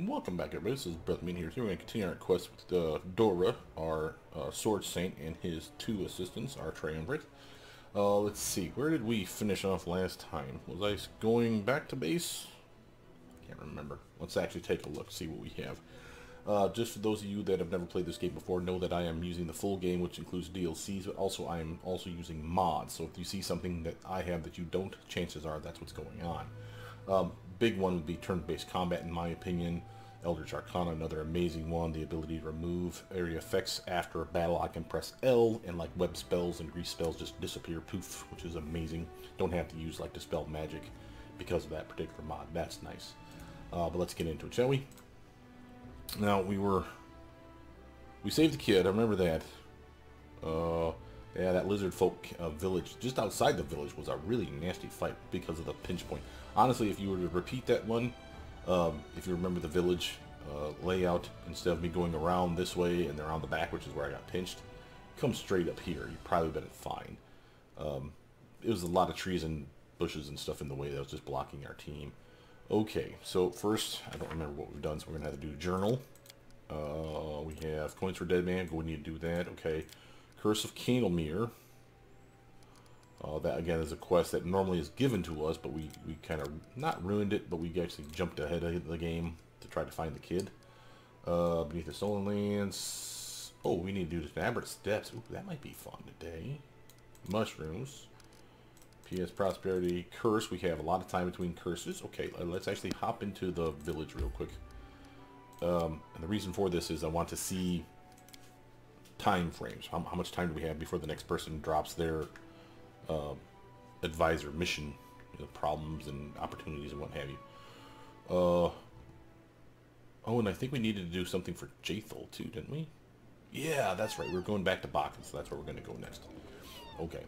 Welcome back, everybody. This is Brother Mean here. We're going to continue our quest with Dorraj, our sword saint, and his two assistants, our Triumvirate. Let's see, where did we finish off last time? Was I going back to base? Can't remember. Let's actually take a look, see what we have. Just for those of you that have never played this game before, know that I am using the full game, which includes DLCs, but also I am also using mods. So if you see something that I have that you don't, chances are that's what's going on. Big one would be turn-based combat, in my opinion. Eldritch Arcana, another amazing one. The ability to remove area effects after a battle. I can press L, and like web spells and grease spells just disappear, poof, which is amazing. Don't have to use like dispel magic because of that particular mod. That's nice. But let's get into it, shall we? Now we saved the kid. I remember that. Yeah, that lizard folk village just outside the village was a really nasty fight because of the pinch point. Honestly, if you were to repeat that one, if you remember the village layout, instead of me going around this way and around the back, which is where I got pinched, come straight up here. You'd probably been fine. It was a lot of trees and bushes and stuff in the way that was just blocking our team. Okay, so first, I don't remember what we've done, so we're going to have to do journal. We have coins for dead man. We need to do that. Okay. Curse of Candlemere. That again is a quest that normally is given to us, but we kind of not ruined it, but we actually jumped ahead of the game to try to find the kid. Beneath the Stolen Lands. Oh, we need to do the Triumvirate Steps. Ooh, that might be fun today. Mushrooms. PS Prosperity. Curse. We have a lot of time between curses. Okay, let's actually hop into the village real quick. And the reason for this is I want to see time frames. How much time do we have before the next person drops their advisor mission, problems and opportunities and what have you. Oh, and I think we needed to do something for Jathal too, didn't we? Yeah, that's right. We're going back to Bokken, so that's where we're going to go next. Okay.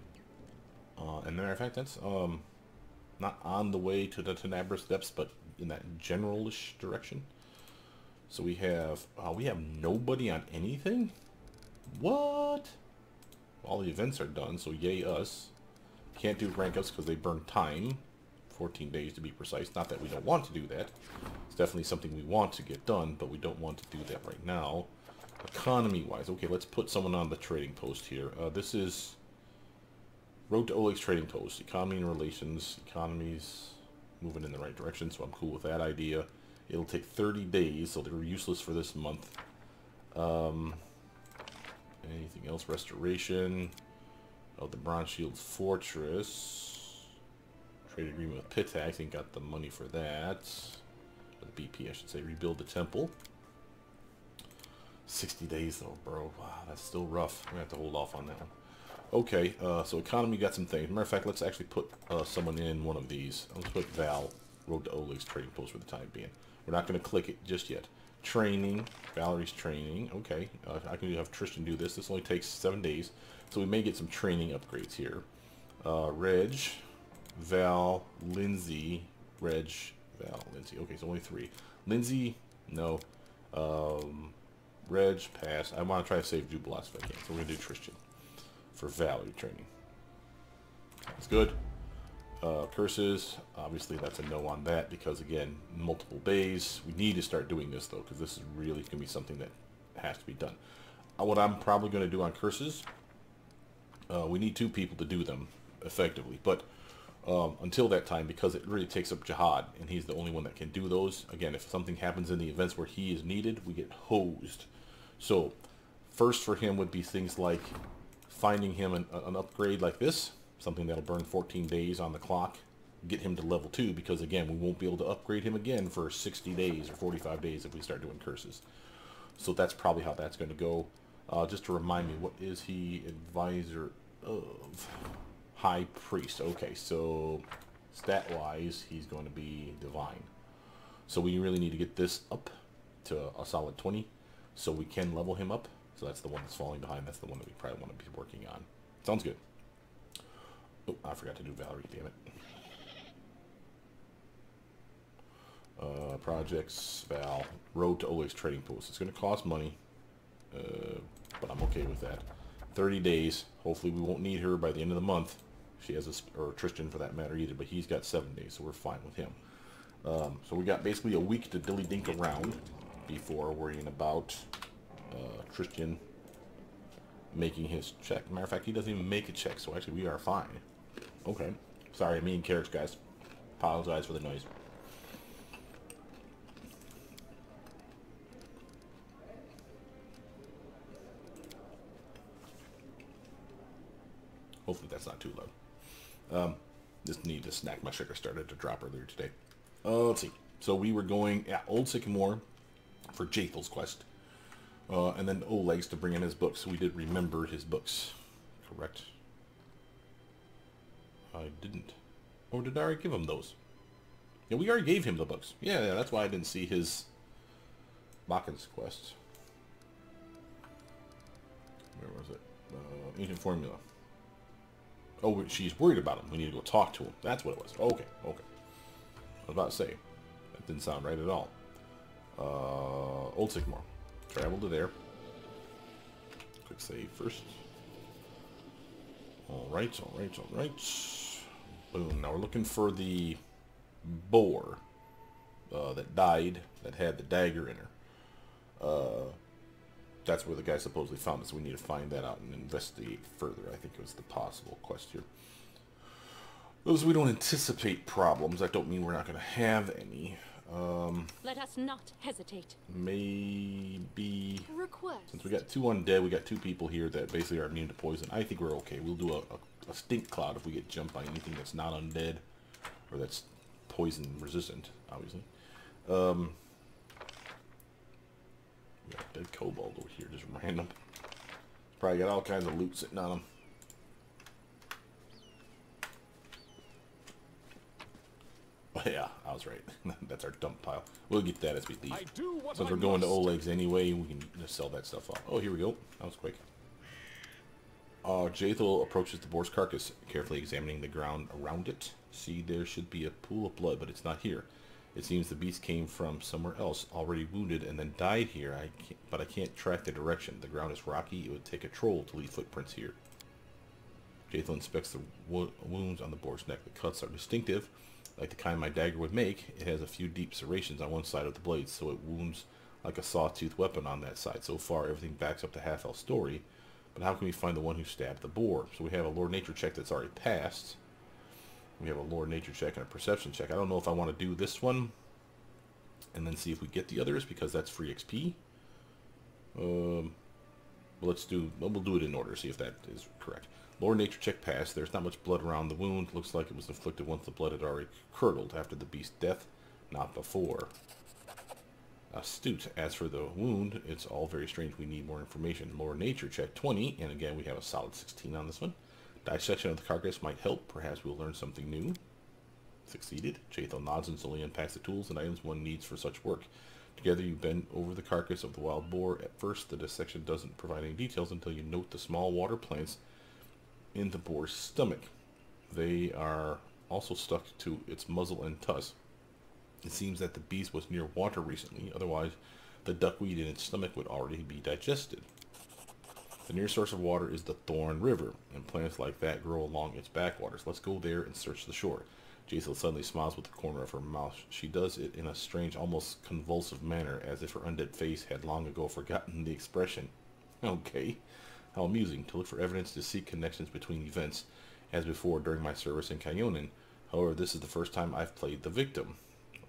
And matter of fact, that's not on the way to the Triumvirate Steps, but in that generalish direction. So we have nobody on anything. What? All the events are done, so yay us. Can't do rank ups because they burn time. 14 days to be precise. Not that we don't want to do that. It's definitely something we want to get done, but we don't want to do that right now. Economy-wise, okay, let's put someone on the trading post here. This is Road to Oleg's trading post. Economy and relations. Economy's moving in the right direction, so I'm cool with that idea. It'll take 30 days, so they're useless for this month. Anything else? Restoration of the Bronze Shield's Fortress. Trade agreement with Pitax. Ain't got the money for that. Or the BP, I should say. Rebuild the temple. 60 days though, bro. Wow, that's still rough. We're gonna have to hold off on that one. Okay, so economy got some things. Matter of fact, let's actually put someone in one of these. Let's put Val, Road to Oleg's trading post for the time being. We're not going to click it just yet. Training. Valerie's training. Okay. I can have Tristan do this. This only takes 7 days. So we may get some training upgrades here. Reg. Val. Lindsay. Reg. Val. Lindsay. Okay, so only 3. Lindsay. No. Reg. Pass. I want to try to save Jubilas if I can. So we're going to do Tristan for Valerie training. That's good. Curses, obviously that's a no on that because again, multiple days. We need to start doing this though because this is really going to be something that has to be done. What I'm probably going to do on curses, we need 2 people to do them effectively, but until that time, because it really takes up Jihad and he's the only one that can do those. Again, if something happens in the events where he is needed, we get hosed. So first for him would be things like finding him an upgrade like this. Something that'll burn 14 days on the clock, get him to level 2, because again, we won't be able to upgrade him again for 60 days or 45 days if we start doing curses. So that's probably how that's going to go. Just to remind me, what is he advisor of? High Priest. Okay, so stat-wise, he's going to be divine. So we really need to get this up to a solid 20, so we can level him up. So that's the one that's falling behind. That's the one that we probably want to be working on. Sounds good. Oh, I forgot to do Valerie, damn it. Projects, Val, Road to Oleg's trading post. It's going to cost money, but I'm okay with that. 30 days. Hopefully we won't need her by the end of the month. She has or Tristan for that matter either, but he's got 7 days, so we're fine with him. So we got basically a week to dilly-dink around before worrying about Tristan making his check. Matter of fact, he doesn't even make a check, so actually we are fine. Okay. Sorry, me and carrots, guys. Apologize for the noise. Hopefully that's not too loud. Just need a snack. My sugar started to drop earlier today. Let's see. So we were going at Old Sycamore for Jathel's quest. And then Oleg's to bring in his books. So we did remember his books. Correct. I didn't. Or did I already give him those? Yeah, we already gave him the books. Yeah, that's why I didn't see his Bokken's quest. Where was it? Ancient Formula. Oh, she's worried about him. We need to go talk to him. That's what it was. Okay, okay. I was about to say. That didn't sound right at all. Old Sycamore. Travel to there. Quick save first. Alright, alright, alright. Boom. Now we're looking for the boar that died, that had the dagger in her. That's where the guy supposedly found it, so we need to find that out and investigate further. I think it was the possible quest here. Those we don't anticipate problems. That don't mean we're not going to have any. Let us not hesitate. Maybe... Request. Since we got 2 undead, we got 2 people here that basically are immune to poison. I think we're okay. We'll do a stink cloud if we get jumped by anything that's not undead. Or that's poison resistant, obviously. We got a dead kobold over here, just random. Probably got all kinds of loot sitting on him. Oh yeah, I was right. That's our dump pile. We'll get that as we leave. Since we're going to Oleg's anyway, we can just sell that stuff off. Oh, here we go. That was quick. Jathel approaches the boar's carcass, carefully examining the ground around it. See, there should be a pool of blood, but it's not here. It seems the beast came from somewhere else, already wounded, and then died here. But I can't track the direction. The ground is rocky. It would take a troll to leave footprints here. Jathel inspects the wounds on the boar's neck. The cuts are distinctive, like the kind my dagger would make. It has a few deep serrations on one side of the blade, so it wounds like a sawtooth weapon on that side. So far, everything backs up the half-elf story. But how can we find the one who stabbed the boar? So we have a lore nature check that's already passed. We have a lore nature check and a perception check. I don't know if I want to do this one and then see if we get the others, because that's free XP. We'll do it in order, see if that is correct. Lore nature check passed. There's not much blood around the wound. Looks like it was inflicted once the blood had already curdled after the beast's death, not before. Astute. As for the wound, it's all very strange. We need more information. Lore nature check 20, and again we have a solid 16 on this one. Dissection of the carcass might help. Perhaps we'll learn something new. Succeeded. Jathel nods and slowly unpacks the tools and items one needs for such work. Together you bend over the carcass of the wild boar. At first, the dissection doesn't provide any details until you note the small water plants in the boar's stomach. They are also stuck to its muzzle and tusk. It seems that the beast was near water recently, otherwise the duckweed in its stomach would already be digested. The nearest source of water is the Thorn River, and plants like that grow along its backwaters. Let's go there and search the shore. Jathel suddenly smiles with the corner of her mouth. She does it in a strange, almost convulsive manner, as if her undead face had long ago forgotten the expression. Okay. How amusing, to look for evidence to seek connections between events, as before during my service in Kayonin. However, this is the first time I've played the victim.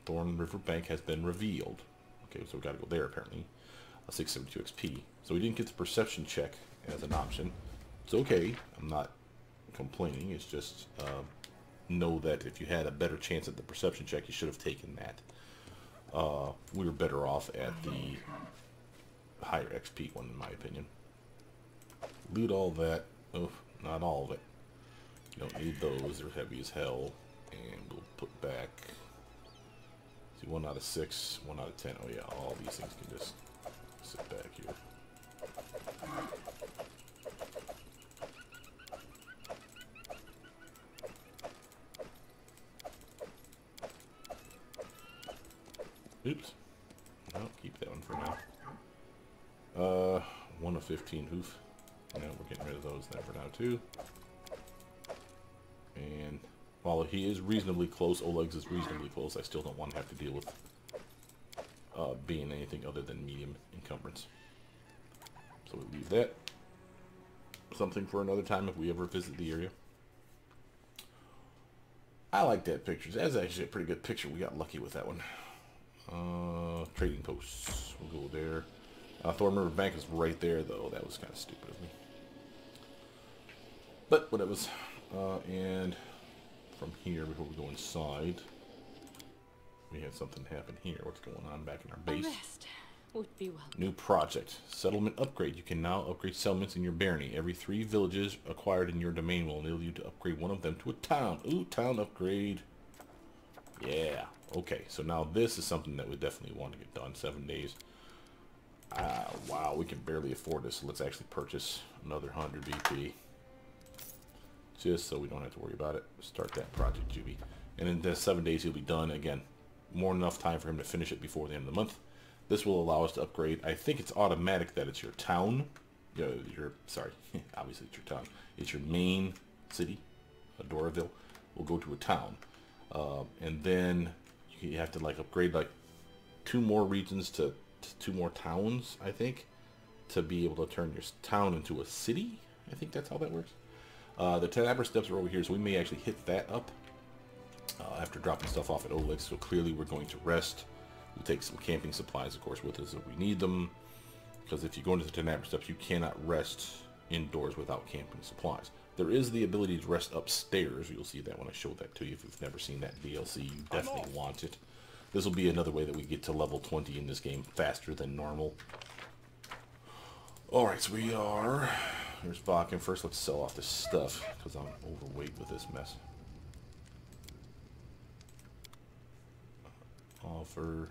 Thorn River Bank has been revealed. Okay, so we gotta go there apparently. 672 XP. So we didn't get the perception check as an option. It's okay. I'm not complaining. It's just know that if you had a better chance at the perception check, you should have taken that. We were better off at the higher XP one, in my opinion. Loot all that. Oh, not all of it. You don't need those. They're heavy as hell. And we'll put back... See, 1 out of 6, 1 out of 10. Oh yeah, all these things can just sit back here. Oops. I'll keep that one for now. 1 of 15 hoof. No, we're getting rid of those there for now too. And while he is reasonably close, Oleg's is reasonably close, I still don't want to have to deal with being anything other than medium encumbrance. So we leave that. Something for another time if we ever visit the area. I like that picture. That's actually a pretty good picture. We got lucky with that one. Trading posts. We'll go there. Thorn River Bank is right there, though. That was kind of stupid of me. But whatever. And from here, before we go inside, we had something happen here. What's going on back in our base? Rest would be welcome. New project. Settlement upgrade. You can now upgrade settlements in your barony. Every 3 villages acquired in your domain will enable you to upgrade one of them to a town. Ooh, town upgrade. Yeah. Okay, so now this is something that we definitely want to get done. 7 days. Wow, we can barely afford this. So let's actually purchase another 100 BP. Just so we don't have to worry about it. Start that project, Juby. And in the 7 days, he'll be done. Again, more than enough time for him to finish it before the end of the month. This will allow us to upgrade. I think it's automatic that it's your town. Sorry, obviously it's your town. It's your main city, Dorraville. Will go to a town. And then you have to like upgrade like 2 more regions to 2 more towns, I think, to be able to turn your town into a city. I think that's how that works. The Tenabra steps are over here, so we may actually hit that up after dropping stuff off at Oleg. So clearly we're going to rest. We'll take some camping supplies, of course, with us if we need them. Because if you go into the Tenabra steps, you cannot rest indoors without camping supplies. There is the ability to rest upstairs. You'll see that when I show that to you. If you've never seen that DLC, you definitely want it. This will be another way that we get to level 20 in this game faster than normal. Alright, so we are... Here's Bokken. First, let's sell off this stuff, because I'm overweight with this mess. Offer.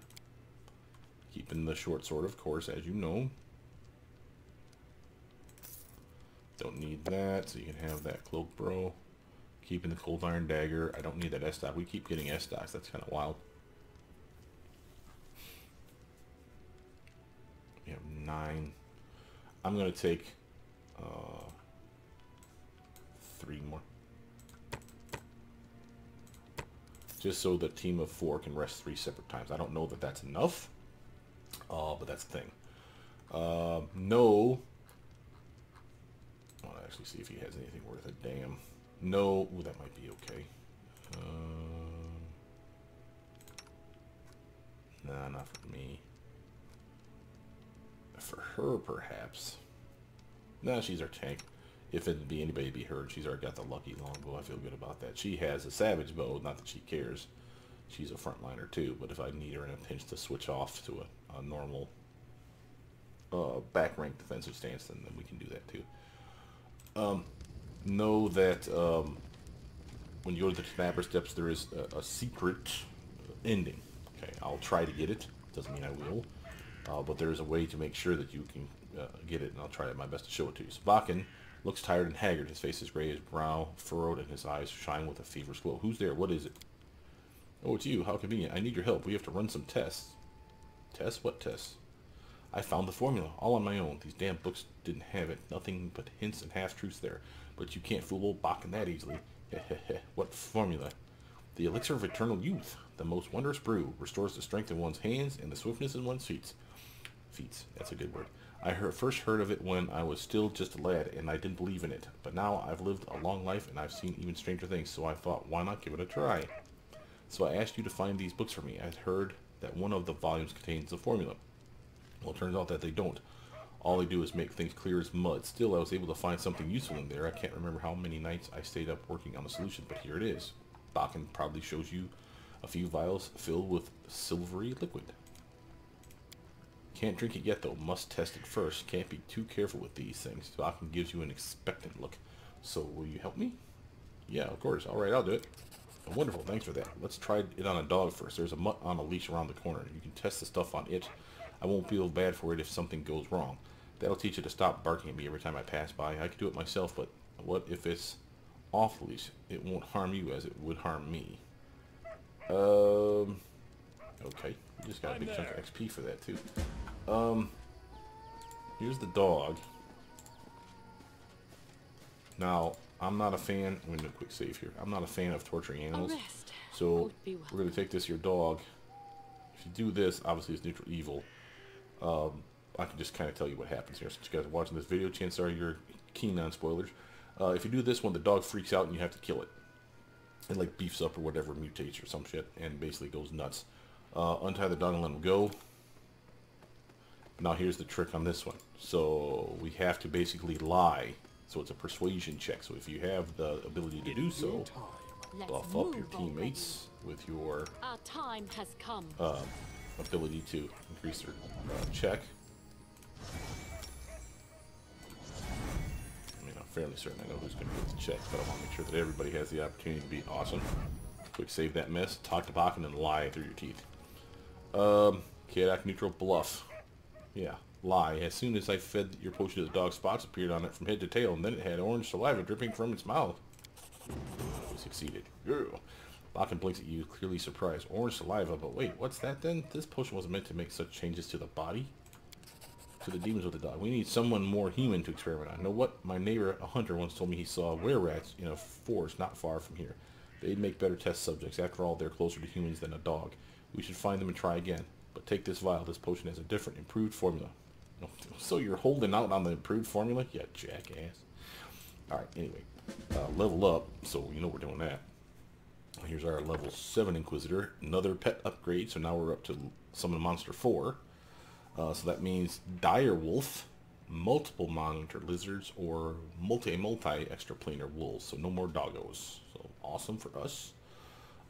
Keeping the short sword, of course, as you know. Don't need that, so you can have that cloak, bro. Keeping the cold iron dagger. I don't need that S-stock. We keep getting S-stocks. That's kind of wild. We have 9. I'm going to take 3 more. Just so the team of 4 can rest 3 separate times. I don't know that that's enough. But that's the thing. No. I'll actually see if he has anything worth a damn. No. Ooh, that might be okay. Nah, not for me. For her, perhaps. Nah, she's our tank. If it'd be anybody, it'd be her. She's already got the lucky longbow. I feel good about that. She has a savage bow. Not that she cares. She's a frontliner too. But if I need her in a pinch to switch off to a normal back rank defensive stance, then we can do that too. Know that when you go to the Tenabra steps, there is a secret ending. Okay, I'll try to get it. Doesn't mean I will. But there is a way to make sure that you can get it, and I'll try my best to show it to you. So Bokken looks tired and haggard. His face is gray, his brow furrowed, and his eyes shine with a feverish glow. Who's there? What is it? Oh, it's you. How convenient. I need your help. We have to run some tests. Tests? What tests? I found the formula, all on my own. These damn books didn't have it. Nothing but hints and half-truths there. But you can't fool old Bokken that easily. What formula? The elixir of eternal youth. The most wondrous brew. Restores the strength in one's hands and the swiftness in one's feet. Feet. That's a good word. I first heard of it when I was still just a lad, and I didn't believe in it. But now I've lived a long life, and I've seen even stranger things, so I thought, why not give it a try? So I asked you to find these books for me. I'd heard that one of the volumes contains the formula. Well, it turns out that they don't. All they do is make things clear as mud. Still, I was able to find something useful in there. I can't remember how many nights I stayed up working on the solution, but here it is. Bokken probably shows you a few vials filled with silvery liquid. Can't drink it yet, though. Must test it first. Can't be too careful with these things. Bokken gives you an expectant look. So, will you help me? Yeah, of course. All right, I'll do it. Wonderful, thanks for that. Let's try it on a dog first. There's a mutt on a leash around the corner. You can test the stuff on it. I won't feel bad for it if something goes wrong. That'll teach it to stop barking at me every time I pass by. I could do it myself, but what if it's off the leash? It won't harm you as it would harm me. Okay. You just got a big chunk of XP for that, too. Here's the dog. Now, I'm not a fan. I'm going to do a quick save here. I'm not a fan of torturing animals. rest So would be we're going to take this to your dog. If you do this, obviously it's neutral evil. I can just kind of tell you what happens here. Since you guys are watching this video, chances are you're keen on spoilers. If you do this one, the dog freaks out and you have to kill it. It like beefs up or whatever, mutates or some shit, and basically goes nuts. Untie the dog and let him go. Now here's the trick on this one. So we have to basically lie. So it's a persuasion check. So if you have the ability to do so, buff up your teammates with your Our time has come. ability to increase their check. I mean, I'm fairly certain I know who's going to get the check, but I want to make sure that everybody has the opportunity to be awesome. Quick save that mess, talk to Bokken, and lie through your teeth. Kadak neutral bluff. Yeah, lie. As soon as I fed your potion to the dog, spots appeared on it from head to tail, and then it had orange saliva dripping from its mouth. We succeeded. Yeah. Bokken blinks at you, clearly surprised. Orange saliva, but wait, what's that then? This potion wasn't meant to make such changes to the body. To the demons with the dog. We need someone more human to experiment on. Know what? My neighbor, a hunter, once told me he saw were-rats in a forest not far from here. They'd make better test subjects. After all, they're closer to humans than a dog. We should find them and try again. But take this vial. This potion has a different, improved formula. So you're holding out on the improved formula? Yeah, jackass. Alright, anyway. Level up, so you know we're doing that. Here's our level 7 Inquisitor. Another pet upgrade, so now we're up to Summon Monster 4. So that means Dire Wolf, multiple monitor lizards, or multi-extraplanar wolves. So no more doggos. So awesome for us.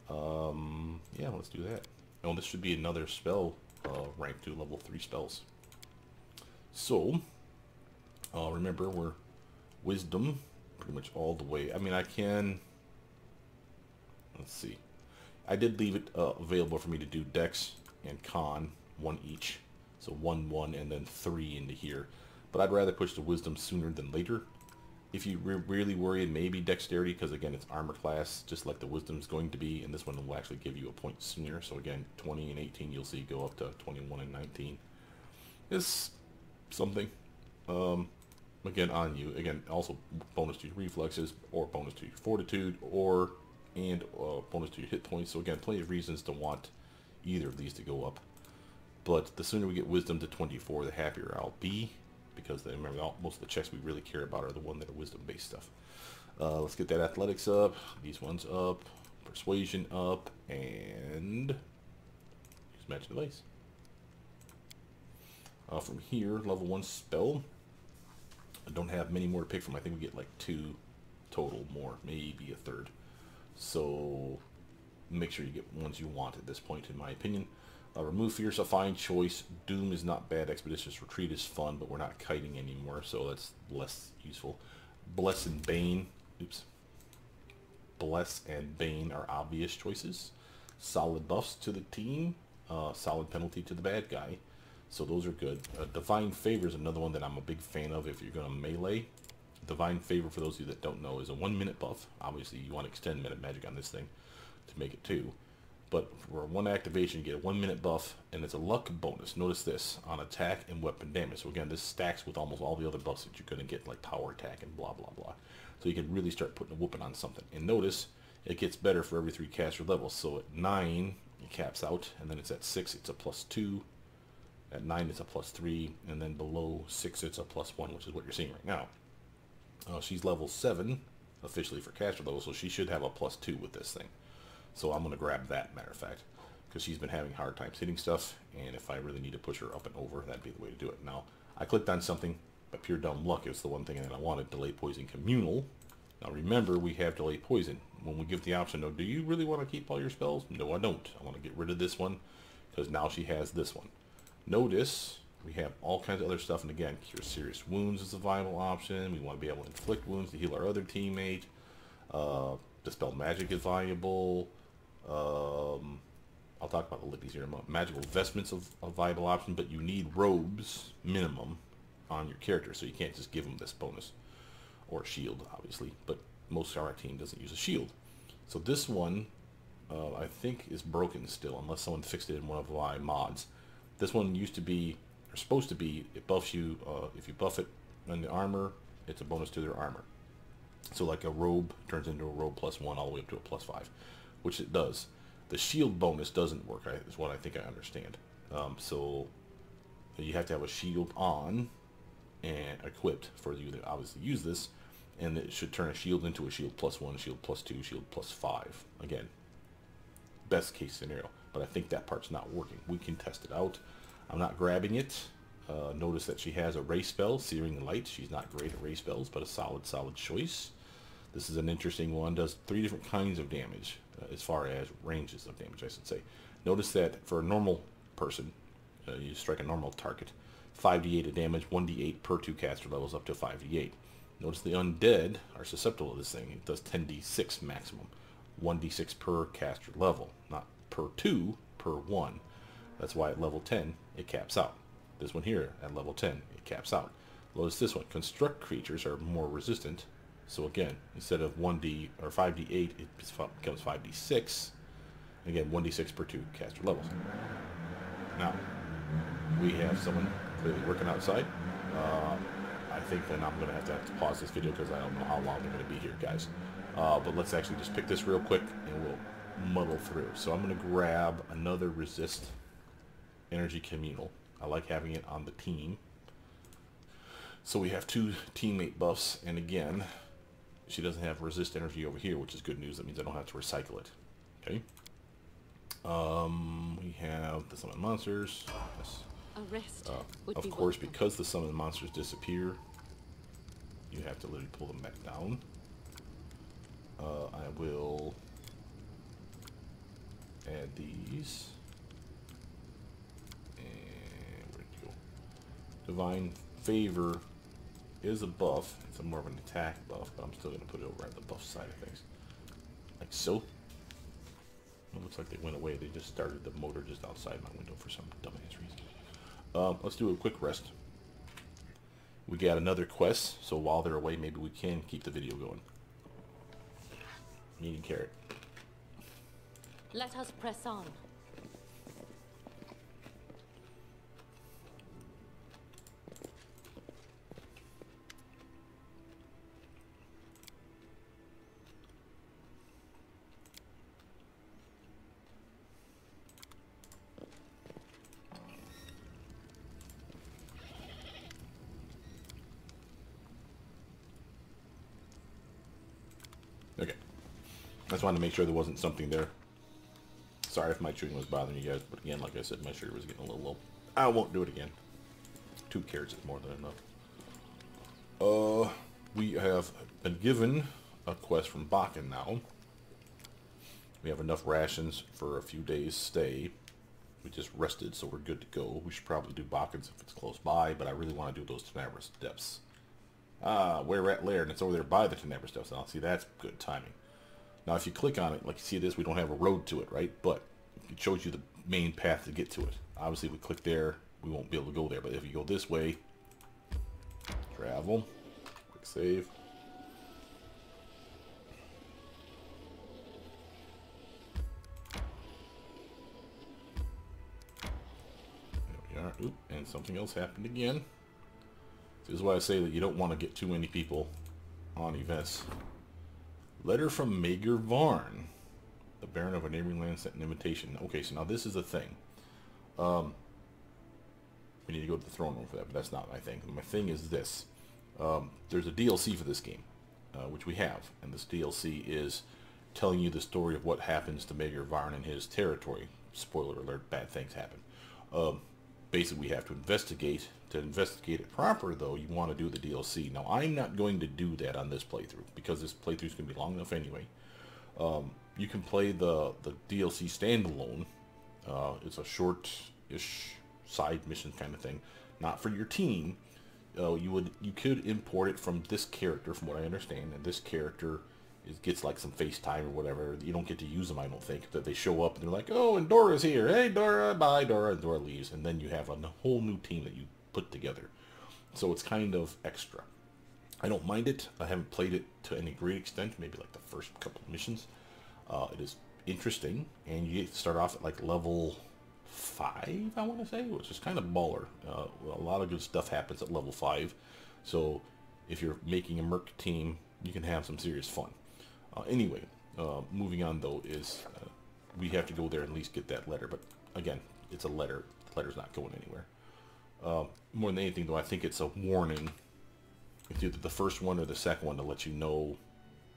Yeah, let's do that. Oh, this should be another spell rank to level 3 spells. So, remember we're Wisdom pretty much all the way. I mean, I can... Let's see. I did leave it available for me to do Dex and Con, 1 each. So 1, 1, and then 3 into here. But I'd rather push the Wisdom sooner than later. If you really worry, maybe Dexterity, because again, it's armor class, just like the Wisdom's going to be, and this one will actually give you a point sooner. So again, 20 and 18, you'll see go up to 21 and 19. It's something. Again, on you. Again, also bonus to your reflexes, or bonus to your fortitude, or bonus to your hit points. So again, plenty of reasons to want either of these to go up. But the sooner we get Wisdom to 24, the happier I'll be. Because remember, most of the checks we really care about are the one that are Wisdom-based stuff. Let's get that Athletics up. These ones up. Persuasion up. And use Magic Device. From here, level 1 spell. I don't have many more to pick from. I think we get like 2 total more. Maybe a third. So make sure you get ones you want at this point, in my opinion. Remove fears, a fine choice. Doom is not bad. Expeditious Retreat is fun, but we're not kiting anymore, so that's less useful. Bless and Bane. Oops. Bless and Bane are obvious choices. Solid buffs to the team. Solid penalty to the bad guy. So those are good. Divine Favor is another one that I'm a big fan of if you're going to melee. Divine Favor, for those of you that don't know, is a 1-minute buff. Obviously, you want to extend minute magic on this thing to make it 2. But for 1 activation, you get a 1-minute buff, and it's a luck bonus. Notice this, on attack and weapon damage. So again, this stacks with almost all the other buffs that you're going to get, like power attack and blah, blah, blah. So you can really start putting a whooping on something. And notice, it gets better for every 3 caster levels. So at 9, it caps out, and then it's at 6, it's a +2. At 9, it's a +3, and then below 6, it's a +1, which is what you're seeing right now. She's level 7, officially for caster level, so she should have a +2 with this thing. So I'm going to grab that, matter of fact, because she's been having hard times hitting stuff, and if I really need to push her up and over, that'd be the way to do it. Now, I clicked on something, but pure dumb luck is the one thing that I wanted, Delay Poison Communal. Now remember, we have Delay Poison. When we give the option, no, do you really want to keep all your spells? No, I don't. I want to get rid of this one, because now she has this one. Notice, we have all kinds of other stuff, and again, Cure Serious Wounds is a viable option. We want to be able to inflict wounds to heal our other teammate. Dispel Magic is viable. I'll talk about the lippies here in a moment. Magical Vestments of a viable option, but you need robes, minimum, on your character, so you can't just give them this bonus. Or a shield, obviously, but most of our team doesn't use a shield. So this one, I think, is broken still, unless someone fixed it in one of my mods. This one used to be, or supposed to be, it buffs you, if you buff it on the armor, it's a bonus to their armor. So like a robe turns into a robe +1 all the way up to a +5, which it does. The shield bonus doesn't work, is what I think I understand. So you have to have a shield on and equipped for you to obviously use this, and it should turn a shield into a shield +1, shield +2, shield +5. Again, best case scenario, but I think that part's not working. We can test it out. I'm not grabbing it. Notice that she has a ray spell, Searing Light. She's not great at ray spells, but a solid choice. This is an interesting one. Does 3 different kinds of damage, as far as ranges of damage, I should say. Notice that for a normal person, you strike a normal target, 5d8 of damage, 1d8 per 2 caster levels up to 5d8. Notice the undead are susceptible to this thing. It does 10d6 maximum, 1d6 per caster level, not per 2, per 1. That's why at level 10 it caps out. This one here at level 10 it caps out. Notice this one. Construct creatures are more resistant. So again, instead of 1d or 5d8, it becomes 5d6. Again, 1d6 per 2 caster levels. Now, we have someone clearly working outside. I think then I'm going to have to pause this video because I don't know how long they're going to be here, guys. But let's actually just pick this real quick and we'll muddle through. So I'm going to grab another resist energy communal. I like having it on the team. So we have 2 teammate buffs, and again, she doesn't have resist energy over here, which is good news. That means I don't have to recycle it. Okay. We have the summon monsters. Yes. A rest would Of be course, welcome. because the summon monsters disappear, you have to literally pull them back down. I will add these. And where'd you go? Divine Favor is a buff. It's more of an attack buff, but I'm still going to put it over at the buff side of things. Like so. It looks like they went away. They just started the motor just outside my window for some dumbass reason. Let's do a quick rest. We got another quest, so while they're away, maybe we can keep the video going. Meaning carrot. Let us press on. Okay. I just wanted to make sure there wasn't something there. Sorry if my chewing was bothering you guys, but again, like I said, my sugar was getting a little low. I won't do it again. 2 carrots is more than enough. We have been given a quest from Bokken now. We have enough rations for a few days stay. We just rested, so we're good to go. We should probably do Bokken's if it's close by, but I really want to do those Tenebris Depths. Where Rat Lair, and it's over there by the Tenebris Depths. Now, see, that's good timing. Now, if you click on it, like you see this, we don't have a road to it, right? But it shows you the main path to get to it. Obviously, if we click there, we won't be able to go there. But if you go this way, travel, quick save. There we are. Oop, and something else happened again. This is why I say that you don't want to get too many people on events. Letter from Maegor Varn. The Baron of a neighboring land sent an invitation. Okay, so now this is the thing. We need to go to the throne room for that, but that's not my thing. My thing is this. There's a DLC for this game, which we have. And this DLC is telling you the story of what happens to Maegor Varn in his territory. Spoiler alert, bad things happen. Basically, we have to investigate. To investigate it proper, though, you want to do the DLC. Now, I'm not going to do that on this playthrough, because this playthrough is going to be long enough anyway. You can play the DLC standalone. It's a short-ish side mission kind of thing. Not for your team. You could import it from this character, from what I understand, and this character gets like some FaceTime or whatever. You don't get to use them, I don't think. That they show up and they're like, oh, and Dora's here. Hey, Dora, bye, Dora. And Dora leaves. And then you have a whole new team that you put together. So it's kind of extra. I don't mind it. I haven't played it to any great extent. Maybe like the first couple of missions. It is interesting. And you get to start off at like level 5, I want to say, which is kind of baller. A lot of good stuff happens at level 5. So if you're making a merc team, you can have some serious fun. Anyway, moving on though is we have to go there and at least get that letter. But again, it's a letter. The letter's not going anywhere. More than anything though, I think it's a warning. It's either the first one or the second one to let you know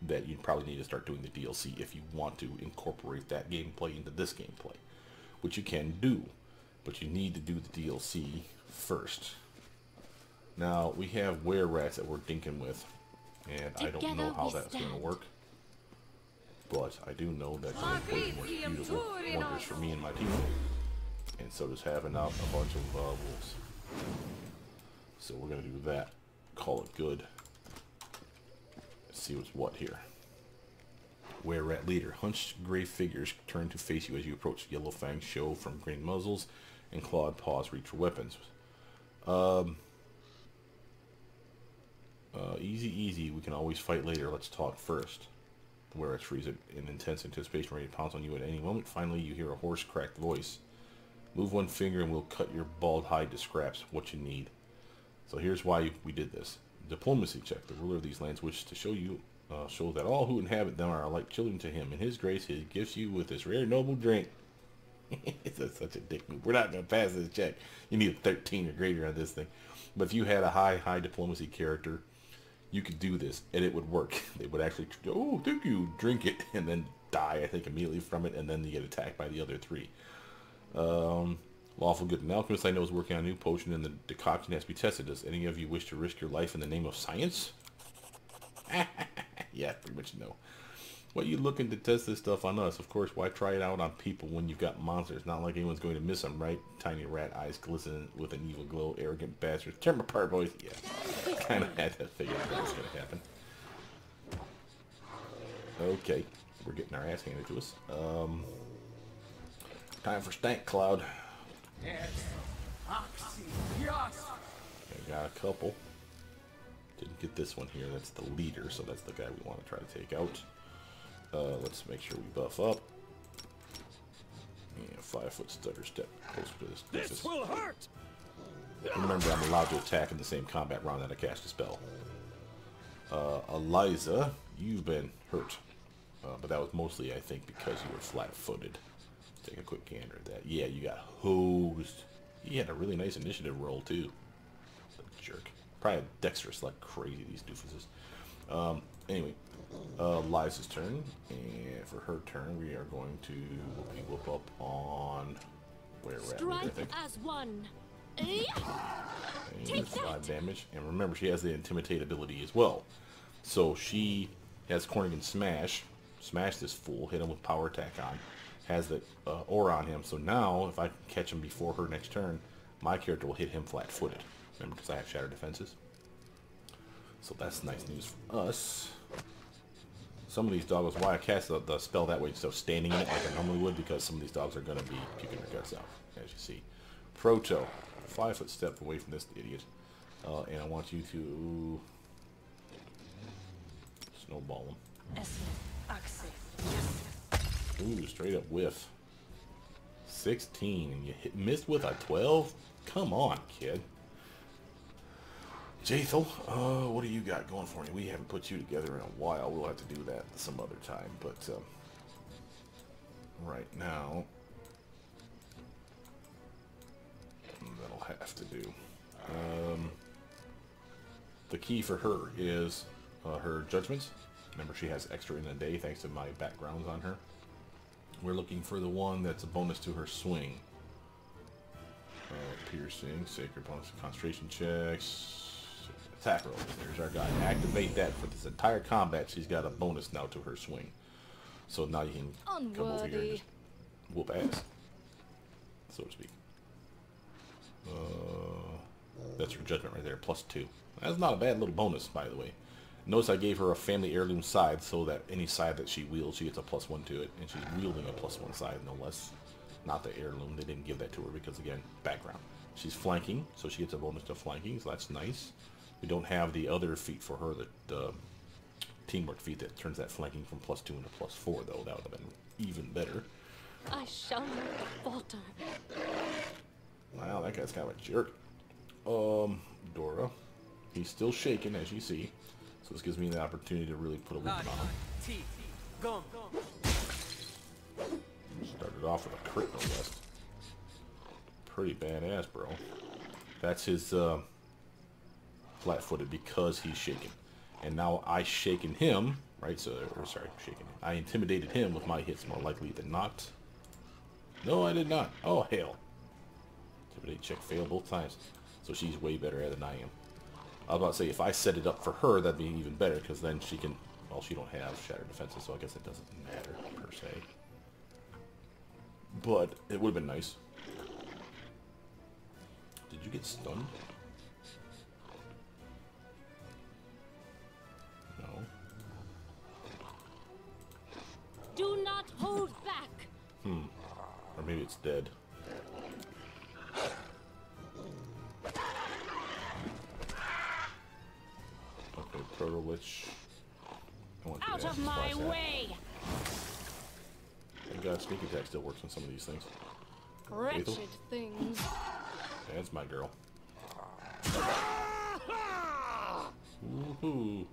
that you probably need to start doing the DLC if you want to incorporate that gameplay into this gameplay, which you can do, but you need to do the DLC first. Now, we have were-rats that we're dinking with, and I don't know how that's going to work, but I do know that gameplay works beautiful wonders for me and my team, and so does having out a bunch of wolves. So we're going to do that, call it good. See what's what here. Were-rat leader. Hunched gray figures turn to face you as you approach. Yellow fangs show from green muzzles, and clawed paws reach for weapons. Easy. We can always fight later. Let's talk first. The were-rats freeze in intense anticipation, ready to pounce on you at any moment. Finally, you hear a hoarse, cracked voice. Move one finger and we'll cut your bald hide to scraps. What you need. So here's why we did this. Diplomacy check. The ruler of these lands wishes to show that all who inhabit them are like children to him. In his grace, he gifts you with this rare noble drink. It's such a dick move. We're not going to pass this check. You need a 13 or greater on this thing. But if you had a high diplomacy character, you could do this, and it would work. They would actually, oh, thank you, drink it, and then die, I think, immediately from it, and then you get attacked by the other three. Lawful good and alchemist I know is working on a new potion, and the decoction has to be tested. Does any of you wish to risk your life in the name of science? Yeah, pretty much no. What, you looking to test this stuff on us? Of course, why try it out on people when you've got monsters? Not like anyone's going to miss them, right? Tiny rat eyes glisten with an evil glow. Arrogant bastards. Tear them apart, boys. Yeah, kind of had to figure out what was going to happen. Okay, we're getting our ass handed to us. Time for Stank Cloud. I got a couple. Didn't get this one here. That's the leader, so that's the guy we want to try to take out. Let's make sure we buff up. Yeah, 5-foot stutter step closer to this. This will hurt. Remember, I'm allowed to attack in the same combat round that I cast a spell. Eliza, you've been hurt, but that was mostly, I think, because you were flat-footed. Take a quick gander at that. Yeah, you got hosed. He had a really nice initiative roll too. Jerk. Probably dexterous like crazy, these doofuses. Anyway, Liza's turn, and for her turn, we are going to whoop up on where we're at. I think. As one. Take 5 damage, and remember, she has the intimidate ability as well. So she has Cornigan Smash. Smash this fool. Hit him with power attack on. Has the aura on him, so now if I can catch him before her next turn, my character will hit him flat-footed. Remember, because I have Shattered Defenses. So that's nice news for us. Some of these dogs, why I cast the spell that way instead of standing in it like I normally would, because some of these dogs are going to be puking their guts out, as you see. Proto, 5-foot step away from this idiot, and I want you to snowball him. Ooh, straight up whiff. 16, and you missed with a 12? Come on, kid. Jathel, what do you got going for you? We haven't put you together in a while. We'll have to do that some other time, but right now, that'll have to do. The key for her is her judgments. Remember, she has extra in a day thanks to my backgrounds on her. We're looking for the one that's a bonus to her swing. Piercing, sacred bonus to concentration checks, attack roll. There's our guy. Activate that for this entire combat. She's got a bonus now to her swing. So now you can come over here and just whoop ass, so to speak. That's her judgment right there, +2. That's not a bad little bonus, by the way. Notice I gave her a family heirloom scythe so that any scythe that she wields, she gets a +1 to it. And she's wielding a +1 scythe, no less. Not the heirloom. They didn't give that to her because, again, background. She's flanking, so she gets a bonus to flanking, so that's nice. We don't have the other feat for her, the teamwork feat that turns that flanking from +2 into +4, though. That would have been even better. I shall not falter. Wow, that guy's kind of a jerk. Dora. He's still shaking, as you see. So this gives me the opportunity to really put a weapon on him. Started off with a crit, no less. Pretty badass, bro. That's his flat-footed because he's shaken. And now I shaken him, right? So, or sorry, shaken him. I intimidated him with my hits more likely than not. No, I did not. Oh, hell. Intimidate check failed both times. So she's way better at it than I am. I was about to say, if I set it up for her, that'd be even better, because then she can... Well, she don't have shattered defenses, so I guess it doesn't matter, per se. But it would have been nice. Did you get stunned? No. Do not hold back. Or maybe it's dead. Okay, Proto Witch. Out of my way! Thank God sneak attack still works on some of these things. Wretched things. That's my girl. Woohoo!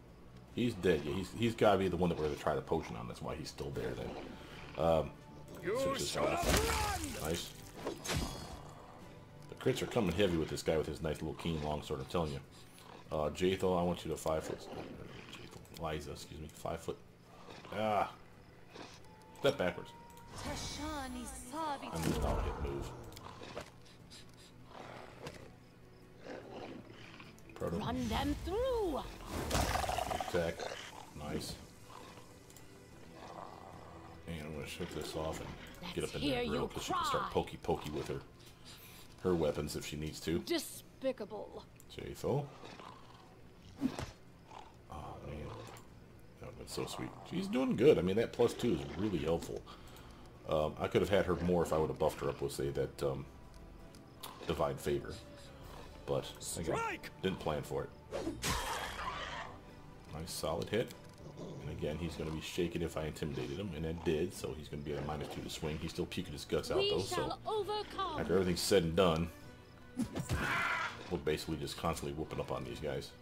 He's dead. Yeah, he's got to be the one that we're going to try the potion on. That's why he's still there then. Nice. The crits are coming heavy with this guy with his nice little keen long sword, I'm telling you. Jathel, I want you to 5 foot. Liza, excuse me, 5 foot. Ah! Step backwards. I missed out hit move. Proto. Run them through. Attack. Nice. And I'm going to shut this off and get up in there real because she can start pokey with her weapons if she needs to. Despicable. Jathel. Oh man. That would have been so sweet. She's doing good. I mean, that +2 is really helpful. I could have had her more if I would have buffed her up with, say, that Divine Favor. But again, didn't plan for it. Nice solid hit. And again, he's going to be shaken if I intimidated him, and that did, so he's going to be at a -2 to swing. He's still puking his guts out, though, so after everything's said and done, we're basically just constantly whooping up on these guys.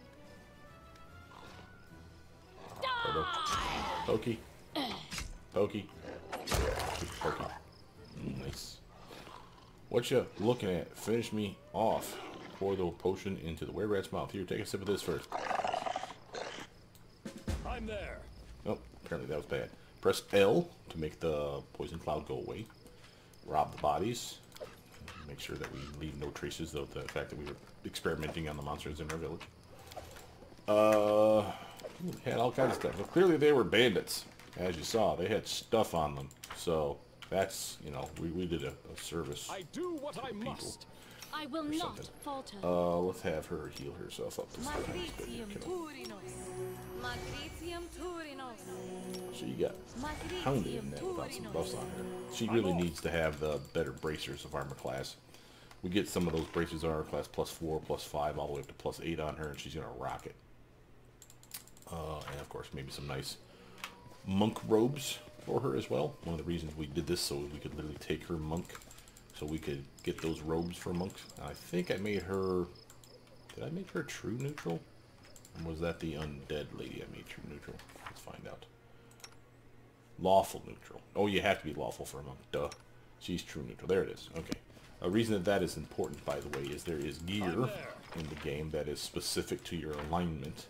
Proto. Pokey. Pokey. Pokey. Nice. What you looking at? Finish me off. Pour the potion into the were-rat's mouth. Here, take a sip of this first. I'm there. Oh, apparently that was bad. Press L to make the poison cloud go away. Rob the bodies. Make sure that we leave no traces of the fact that we were experimenting on the monsters in our village. Had all kinds of stuff. Well, clearly they were bandits, as you saw. They had stuff on them. So that's, you know, we did a service. I do what I must. I will not falter. Let's have her heal herself up. She got hounded in that without some buffs on her. She really needs to have the better bracers of armor class. We get some of those bracers of armor class +4, +5, all the way up to +8 on her, and she's gonna rock it. And of course, maybe some nice monk robes for her as well. One of the reasons we did this so we could literally take her monk, so we could get those robes for monks. I think I made her. Did I make her true neutral? Or was that the undead lady I made true neutral? Let's find out. Lawful neutral. Oh, you have to be lawful for a monk. Duh. She's true neutral. There it is. Okay. A reason that is important, by the way, is there is gear in the game that is specific to your alignment,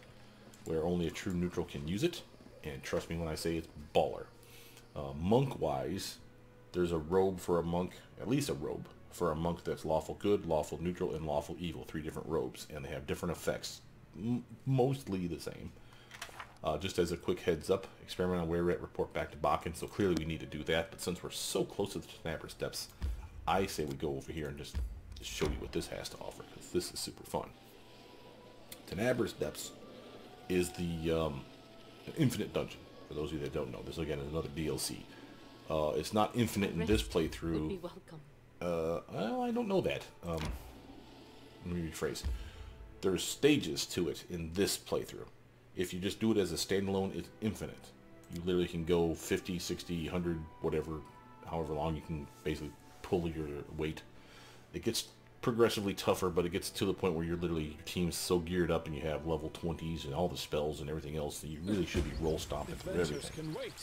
where only a true neutral can use it. And trust me when I say it's baller. Monk-wise, there's a robe for a monk, at least a robe, for a monk that's lawful good, lawful neutral, and lawful evil. 3 different robes, and they have different effects. Mostly the same. Just as a quick heads up, experiment on were-rat, report back to Bokken, so clearly we need to do that, but since we're so close to the Snapper Steps, I say we go over here and just show you what this has to offer, because this is super fun. Tenabber's Depths is the infinite dungeon. For those of you that don't know, this again is another DLC. It's not infinite in this playthrough. Would be welcome. Well, I don't know that. Let me rephrase. There's stages to it in this playthrough. If you just do it as a standalone, it's infinite. You literally can go 50, 60, 100, whatever, however long you can basically pull your weight. It gets progressively tougher, but it gets to the point where you're literally, your team's so geared up and you have level 20s and all the spells and everything else that you really should be roll stomping through everything. Can wait.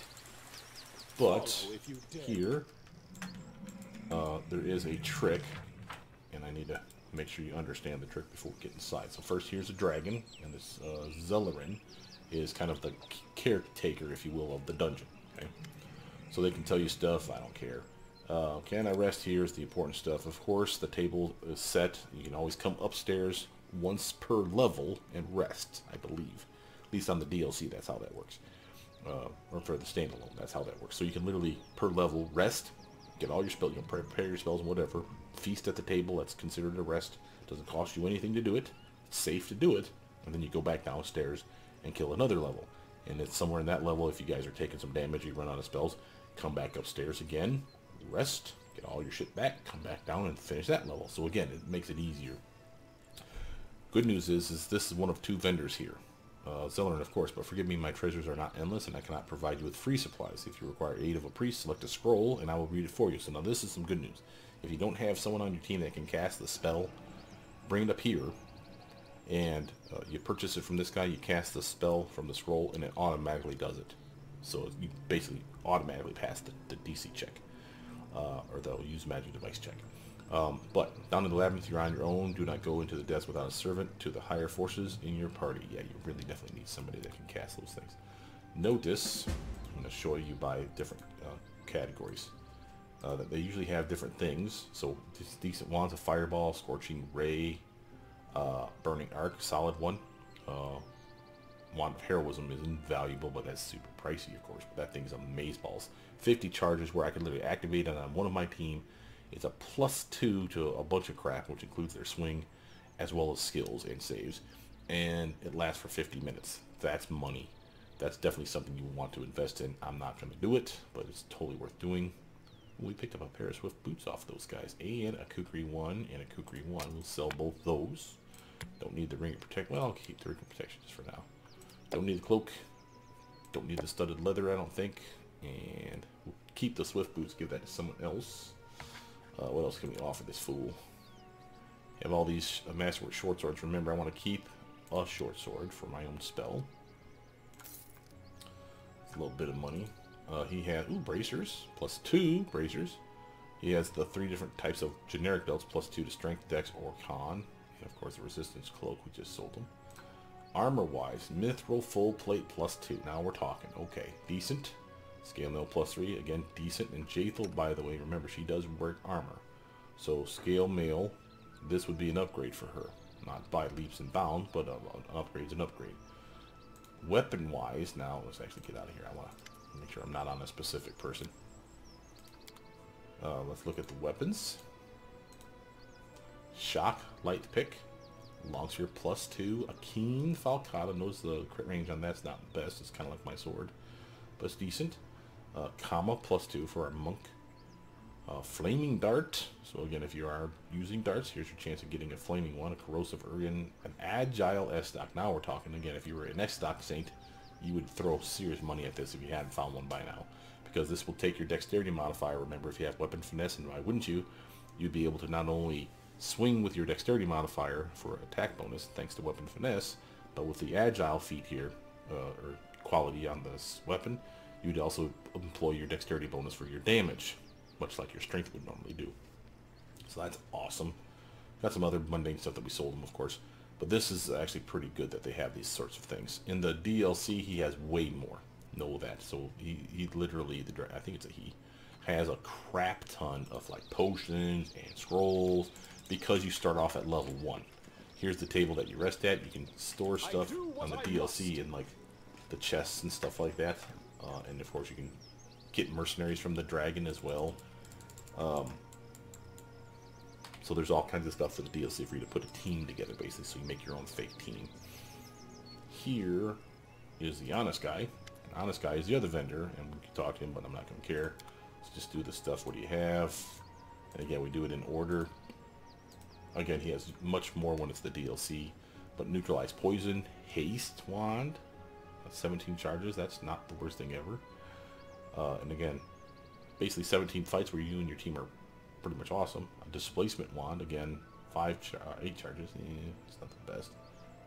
But here, there is a trick, and I need to make sure you understand the trick before we get inside. So first, here's a dragon, and this Zellerin is kind of the caretaker, if you will, of the dungeon. Okay, so they can tell you stuff. I don't care. Can I rest here is the important stuff. Of course, the table is set. You can always come upstairs once per level and rest, I believe. At least on the DLC, that's how that works. Or for the standalone, that's how that works. So you can literally, per level, rest, get all your spells, you can prepare your spells and whatever. Feast at the table, that's considered a rest. Doesn't cost you anything to do it. It's safe to do it. And then you go back downstairs and kill another level. And it's somewhere in that level, if you guys are taking some damage, you run out of spells, come back upstairs again, rest, get all your shit back, come back down and finish that level. So again, it makes it easier. Good news is this is one of 2 vendors here. Zellerin, of course, but forgive me, my treasures are not endless, and I cannot provide you with free supplies. If you require aid of a priest, select a scroll, and I will read it for you. So now this is some good news. If you don't have someone on your team that can cast the spell, bring it up here, and you purchase it from this guy, you cast the spell from the scroll, and it automatically does it. So you basically automatically pass the DC check. Or they'll use magic device check. But down in the labyrinth, you're on your own. Do not go into the depths without a servant. To the higher forces in your party. Yeah, you really definitely need somebody that can cast those things. Notice, I'm going to show you by different categories. That they usually have different things. So decent wands of fireball, scorching ray, burning arc, solid one. Wand of heroism is invaluable, but that's super pricey, of course. But that thing's amazeballs. 50 charges where I can literally activate it on one of my team. It's a +2 to a bunch of crap, which includes their swing, as well as skills and saves. And it lasts for 50 minutes. That's money. That's definitely something you want to invest in. I'm not going to do it, but it's totally worth doing. We picked up a pair of swift boots off those guys. And a kukri 1 and a kukri 1. We'll sell both those. Don't need the ring of protection. Well, I'll keep the ring of protection just for now. Don't need the cloak. Don't need the studded leather, I don't think. And we'll keep the swift boots, give that to someone else. What else can we offer this fool? Have all these masterwork short swords. Remember, I want to keep a short sword for my own spell. It's a little bit of money. He has, bracers. +2 bracers. He has the 3 different types of generic belts. +2 to strength, dex, or con. And of course the resistance cloak, we just sold him. Armor-wise, mithril full plate +2. Now we're talking. Okay, decent. Scale mail +3, again, decent. And Jaethel, by the way, remember, she does wear armor. So scale mail, this would be an upgrade for her. Not by leaps and bounds, but an upgrade's an upgrade. Weapon-wise, now, let's actually get out of here. I want to make sure I'm not on a specific person. Let's look at the weapons. Shock, light pick. Longspear +2. A keen falcata. Notice the crit range on that's not the best. It's kind of like my sword, but it's decent. Comma +2 for our monk. Flaming dart. So again, if you are using darts, here's your chance of getting a flaming one. A corrosive Urian. An agile S-stock. Now we're talking again. If you were an S-stock saint, you would throw serious money at this if you hadn't found one by now, because this will take your dexterity modifier. Remember, if you have weapon finesse, and why wouldn't you? You'd be able to not only swing with your dexterity modifier for attack bonus thanks to weapon finesse, but with the agile feat here, or quality on this weapon, you'd also employ your dexterity bonus for your damage, much like your strength would normally do. So that's awesome. Got some other mundane stuff that we sold them, of course, but this is actually pretty good that they have these sorts of things. In the DLC, he has way more. Know that. So he literally, I think it's a he, has a crap ton of like potions and scrolls, because you start off at level 1. Here's the table that you rest at. You can store stuff on the DLC in like the chests and stuff like that. And of course you can get mercenaries from the dragon as well. So there's all kinds of stuff for the DLC for you to put a team together, basically, so you make your own fake team. Here is the honest guy. And honest guy is the other vendor, and we can talk to him, but I'm not going to care. Let's just do the stuff. What do you have? And again, we do it in order. Again, he has much more when it's the DLC, but neutralize poison, haste wand, 17 charges. That's not the worst thing ever. And again, basically 17 fights where you and your team are pretty much awesome. A displacement wand, again, 8 charges. It's not the best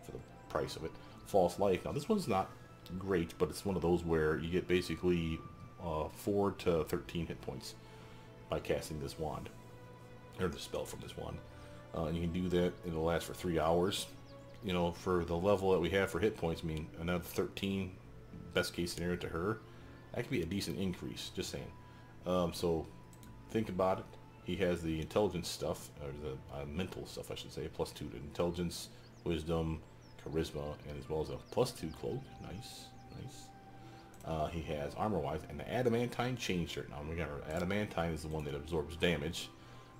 for the price of it. False Life. Now, this one's not great, but it's one of those where you get basically 4 to 13 hit points by casting this wand, or the spell from this wand. And you can do that. It'll last for 3 hours. You know, for the level that we have for hit points, I mean, another 13, best case scenario to her, that could be a decent increase, just saying. So, think about it. He has the intelligence stuff, or the mental stuff, I should say, +2 to intelligence, wisdom, charisma, and as well as a +2 cloak. Nice, nice. He has armor-wise, and the adamantine chain shirt. Now, remember, adamantine is the one that absorbs damage.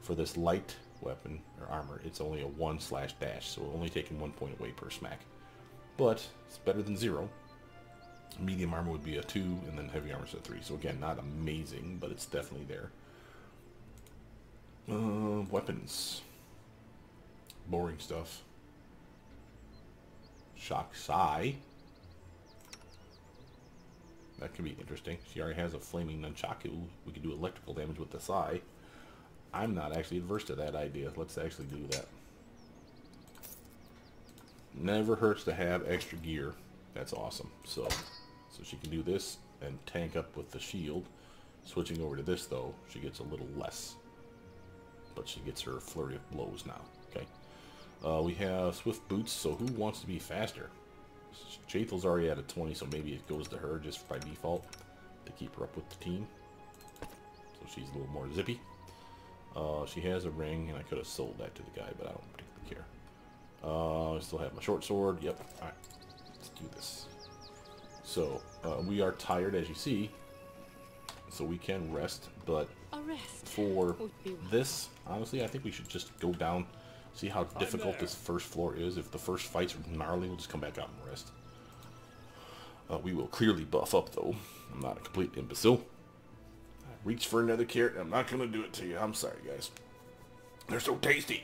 For this light weapon or armor, it's only a 1/dash, so only taking 1 point away per smack. But it's better than 0. Medium armor would be a 2, and then heavy armor is a 3. So again, not amazing, but it's definitely there. Weapons. Boring stuff. Shock Sai. That could be interesting. She already has a flaming nunchaku. We could do electrical damage with the Sai. I'm not actually adverse to that idea. Let's actually do that. Never hurts to have extra gear. That's awesome. So she can do this and tank up with the shield. Switching over to this, though, she gets a little less. But she gets her flurry of blows now. Okay. We have Swift Boots, so who wants to be faster? Jathel's already at a 20, so maybe it goes to her just by default to keep her up with the team. So she's a little more zippy. She has a ring, and I could have sold that to the guy, but I don't particularly care. I still have my short sword. Yep. Alright. Let's do this. So, we are tired, as you see, so we can rest, but for this, honestly, I think we should just go down, see how difficult this first floor is. If the first fight's gnarly, we'll just come back out and rest. We will clearly buff up, though. I'm not a complete imbecile. I reach for another carrot, I'm not going to do it to you. I'm sorry, guys. They're so tasty.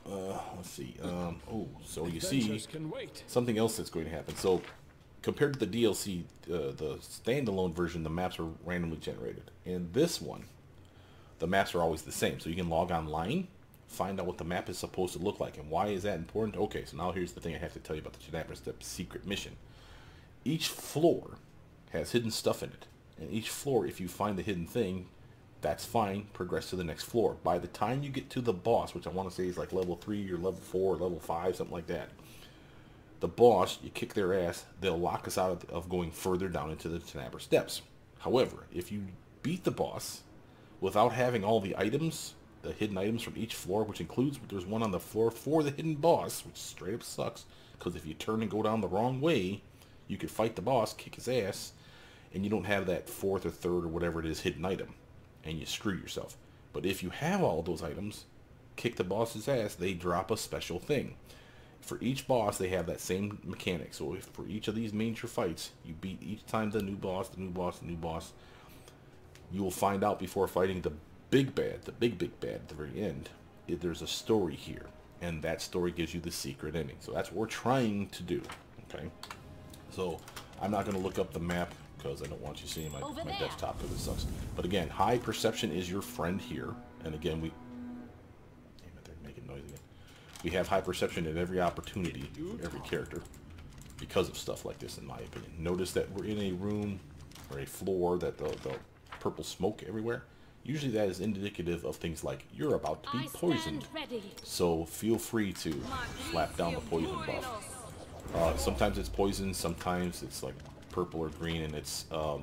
Let's see. Oh, so you see something else that's going to happen. So, compared to the DLC, the standalone version, the maps are randomly generated. In this one, the maps are always the same. So you can log online, find out what the map is supposed to look like. And why is that important? Okay, so now here's the thing I have to tell you about the Triumvirate Step secret mission. Each floor has hidden stuff in it. And each floor, if you find the hidden thing, that's fine. Progress to the next floor. By the time you get to the boss, which I want to say is like level 3 or level 4 or level 5, something like that, the boss, you kick their ass, they'll lock us out of going further down into the Triumvirate Steps. However, if you beat the boss without having all the items, the hidden items from each floor, which includes, there's one on the floor for the hidden boss, which straight up sucks, because if you turn and go down the wrong way, you could fight the boss, kick his ass, and you don't have that 4th or 3rd or whatever it is hidden item, and you screw yourself. But if you have all those items, kick the boss's ass, they drop a special thing. For each boss, they have that same mechanic. So if for each of these major fights, you beat each time the new boss, the new boss, the new boss, you will find out before fighting the big bad, the big bad at the very end, there's a story here. And that story gives you the secret ending. So that's what we're trying to do. Okay? So I'm not going to look up the map because I don't want you seeing my desktop because it sucks. But again, high perception is your friend here. And again, damn it, they're making noise again. We have high perception at every opportunity for every character because of stuff like this, in my opinion. Notice that we're in a room or a floor that the purple smoke everywhere. Usually that is indicative of things like you're about to be poisoned. So feel free to slap down the poison buff. Sometimes it's poison, sometimes it's like purple or green, and it's what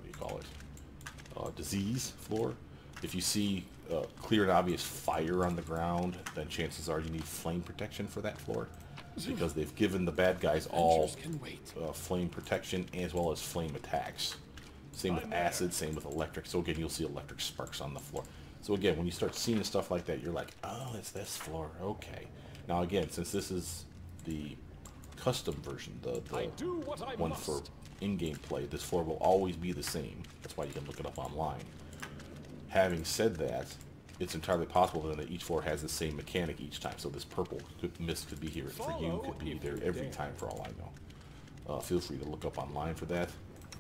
do you call it? Disease floor. If you see clear and obvious fire on the ground, then chances are you need flame protection for that floor, because they've given the bad guys all flame protection as well as flame attacks. Same with acid, same with electric. So again, you'll see electric sparks on the floor. So again, when you start seeing stuff like that, you're like, oh, it's this floor. Okay. Now again, since this is the custom version, the one for in-game play, this floor will always be the same. That's why you can look it up online. Having said that, it's entirely possible that each floor has the same mechanic each time. So this purple mist could be here for you, could be there every time for all I know. Feel free to look up online for that.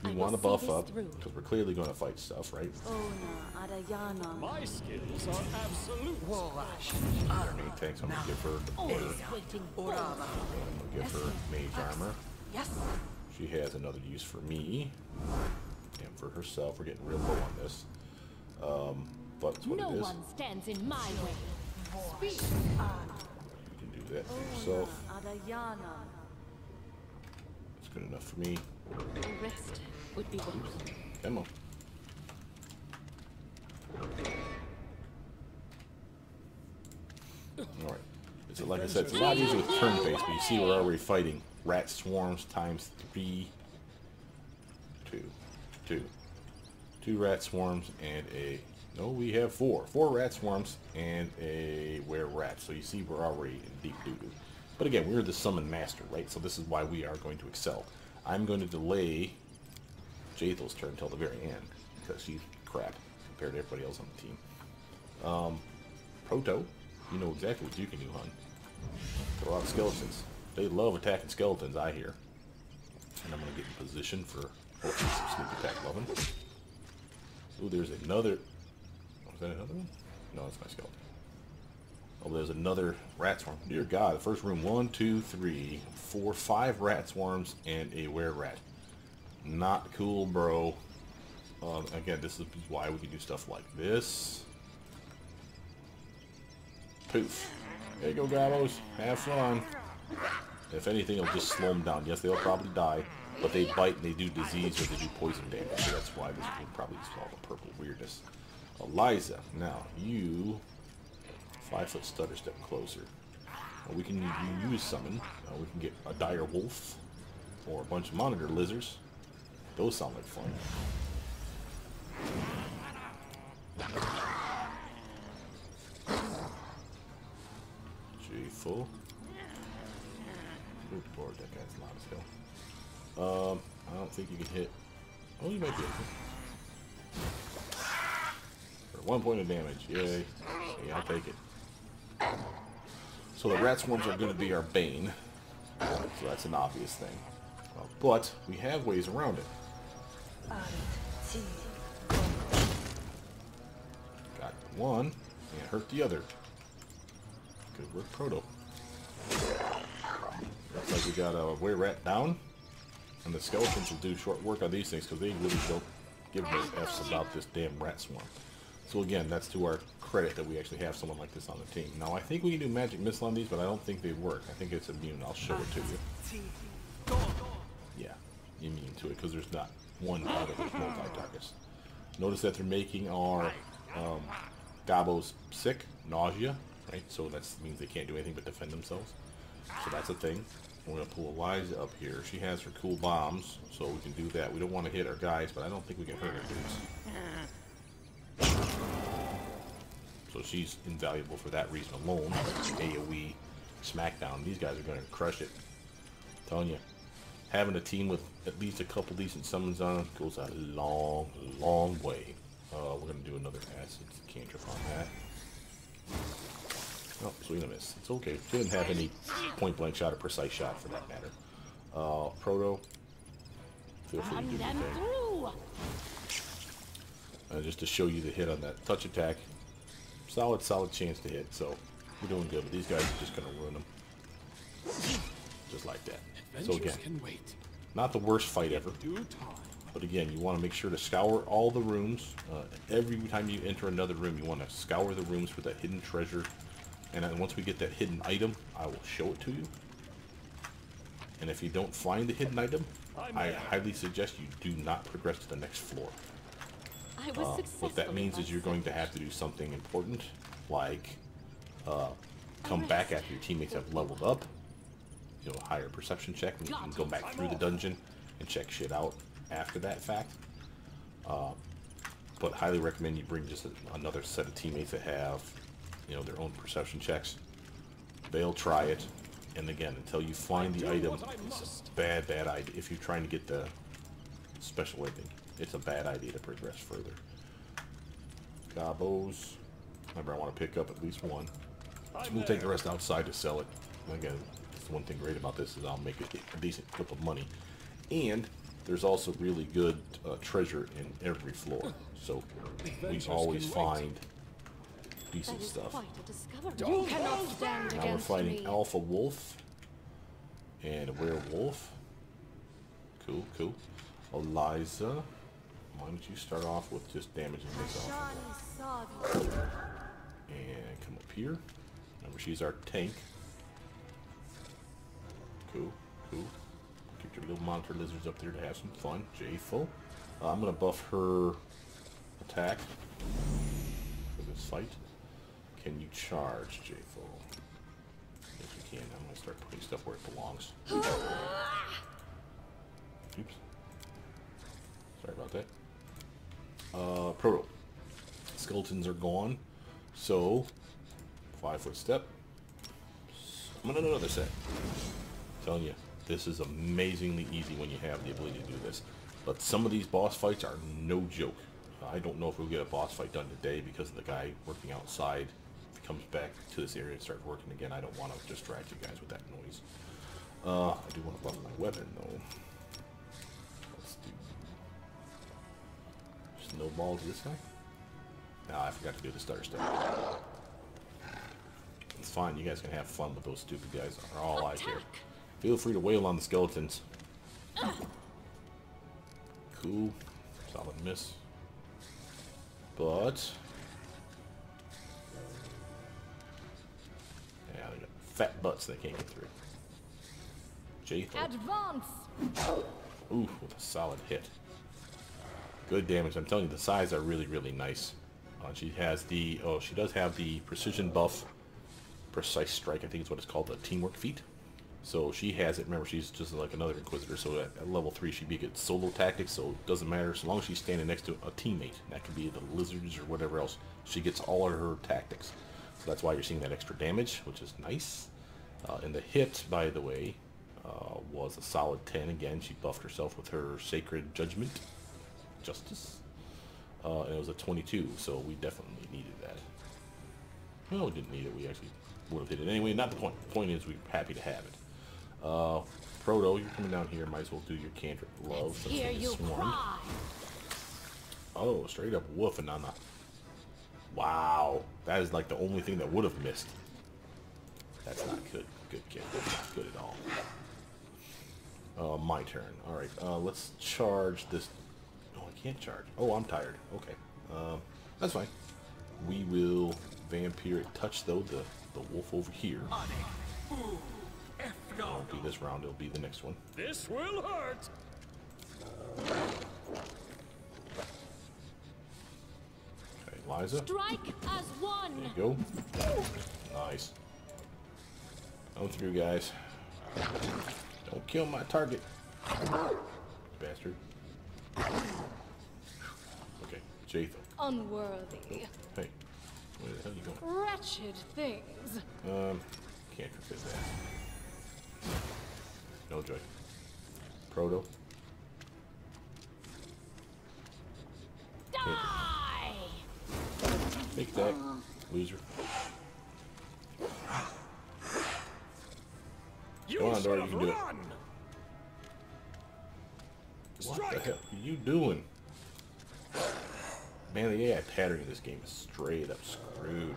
We want to buff up because we're clearly going to fight stuff, right? My skills are absolute. Main tanks, I'm going to give her the border. I'm going to give her mage armor. She has another use for me. And for herself. We're getting real low on this. But that's what it is. No one stands in my way. Speak. You can do that for yourself. It's good enough for me. Rest would be worse. Demo. Alright. It's like I said, it's a lot easier with turn-based, but you see we're already fighting rat swarms times 3. 2 rat swarms and a... No, we have 4. 4 rat swarms and a were-rat. So you see we're already in deep doo-doo. But again, we're the summon master, right? So this is why we are going to excel. I'm going to delay Jathel's turn until the very end, because she's crap compared to everybody else on the team. Proto, you know exactly what you can do, hon. Throw out skeletons. They love attacking skeletons, I hear. And I'm going to get in position for hopefully some sneak attack loving. Ooh, there's another... Was that another one? No, that's my skeleton. Oh, there's another rat swarm. Dear God, the first room, 1, 2, 3, 4, 5 rat swarms and a were-rat. Not cool, bro. Again, this is why we can do stuff like this. Poof. There you go, Gabos. Have fun. If anything, it'll just slow them down. Yes, they'll probably die, but they bite and they do disease or they do poison damage. So that's why this will probably just all the purple weirdness. Eliza, now you 5-foot stutter step closer. We can use summon. We can get a dire wolf or a bunch of monitor lizards. Those sound like fun. Full. Good board, that guy's loud as hell. I don't think you can hit. Oh, you might be able to. For 1 point of damage. Yay. Yeah, I'll take it. So the rat swarms are going to be our bane. So that's an obvious thing. But we have ways around it. Got one and hurt the other. Good work, Proto. Looks like we got a were-rat down. And the skeletons will do short work on these things because they really don't give no F's about this damn rat swarm. So again, that's to our credit that we actually have someone like this on the team. Now I think we can do magic missile on these, but I don't think they work. I think it's immune. I'll show it to you. Yeah, immune to it because there's not one target, there's multi-targets. Notice that they're making our gobos sick, nausea. Right, so that means they can't do anything but defend themselves. So that's a thing. We're going to pull Eliza up here. She has her cool bombs, so we can do that. We don't want to hit our guys, but I don't think we can hurt our dudes. So she's invaluable for that reason alone. AoE, Smackdown. These guys are going to crush it. I'm telling you, having a team with at least a couple decent summons on them goes a long, long way. We're going to do another acid cantrip on that. Oh, swing and miss. It's okay. She didn't have any point-blank shot or precise shot for that matter. Proto, feel free to do your thing. Just to show you the hit on that touch attack. Solid chance to hit, so we're doing good. But these guys are just going to ruin them. Just like that. So again, not the worst fight ever. But again, you want to make sure to scour all the rooms. Every time you enter another room, you want to scour the rooms for that hidden treasure. And then once we get that hidden item, I will show it to you. And if you don't find the hidden item, I highly suggest you do not progress to the next floor. What that means is you're going to have to do something important, like come back after your teammates have leveled up. You know, higher perception check, and you can go back through the dungeon and check shit out after that fact. But highly recommend you bring just another set of teammates that have, you know, their own perception checks. They'll try it, and again, until you find the item, it's a bad idea. If you're trying to get the special weapon, it's a bad idea to progress further. Gobos. Remember, I want to pick up at least one. So we'll take the rest outside to sell it. Again, that's one thing great about this is I'll make a decent clip of money. And there's also really good treasure in every floor. So we always find decent That is stuff. quite a discovery. You cannot stand Now we're against fighting me. Alpha Wolf and a Werewolf. Cool, cool. Eliza, why don't you start off with just damaging this off? And come up here. Remember, she's our tank. Cool, cool. Get your little monitor lizards up there to have some fun. J-Full. I'm going to buff her attack for this fight. Can you charge, J-Full? Yes, you can. I'm going to start putting stuff where it belongs. Oops. Sorry about that. Proto. Skeletons are gone. So, 5-foot step. I'm on another set. I'm telling you, this is amazingly easy when you have the ability to do this. But some of these boss fights are no joke. I don't know if we'll get a boss fight done today because of the guy working outside. If he comes back to this area and starts working again, I don't want to distract you guys with that noise. I do want to buff my weapon though. Let's do snowball to this guy. Nah, I forgot to do the stutter step. It's fine, you guys can have fun with those stupid guys. Are all I care. Feel free to wail on the skeletons. Cool. Solid miss. But yeah, they got fat butts they can't get through. J-Thor. Advance. Ooh, with a solid hit. Good damage. I'm telling you, the sides are really, really nice. She has the, she does have the precision buff, precise strike, I think is what it's called, the teamwork feat. So she has it. Remember, she's just like another Inquisitor. So at level 3, she'd be good solo tactics. So it doesn't matter as long as she's standing next to a teammate. That could be the lizards or whatever else. She gets all of her tactics. So that's why you're seeing that extra damage, which is nice. And the hit, by the way, was a solid 10. Again, she buffed herself with her Sacred Judgment, Justice. And it was a 22, so we definitely needed that. Well, we didn't need it. We actually would have hit it anyway. Not the point. The point is we're happy to have it. Proto, you're coming down here. Might as well do your cantrip love. Since Hear they you swarmed. cry. Oh, straight up woofing on the... Wow. That is like the only thing that would have missed. That's not good. Good kid. That's not good at all. My turn. Alright, let's charge this... Oh, I can't charge. Oh, I'm tired. Okay. That's fine. We will Vampire touch, though, the wolf over here. Won't be this round, it'll be the next one. This will hurt. Okay, Liza. Strike as one. There you go. Nice. Come through, guys. Don't kill my target. Bastard. Okay, Jathan. Unworthy. Hey, where the hell are you going? Wretched things. Can't fit that. No joy. Proto. Die. Take that, loser. Come on, Dorraj, you can do it. What the hell are you doing? Man, the AI pattern in this game is straight up screwed.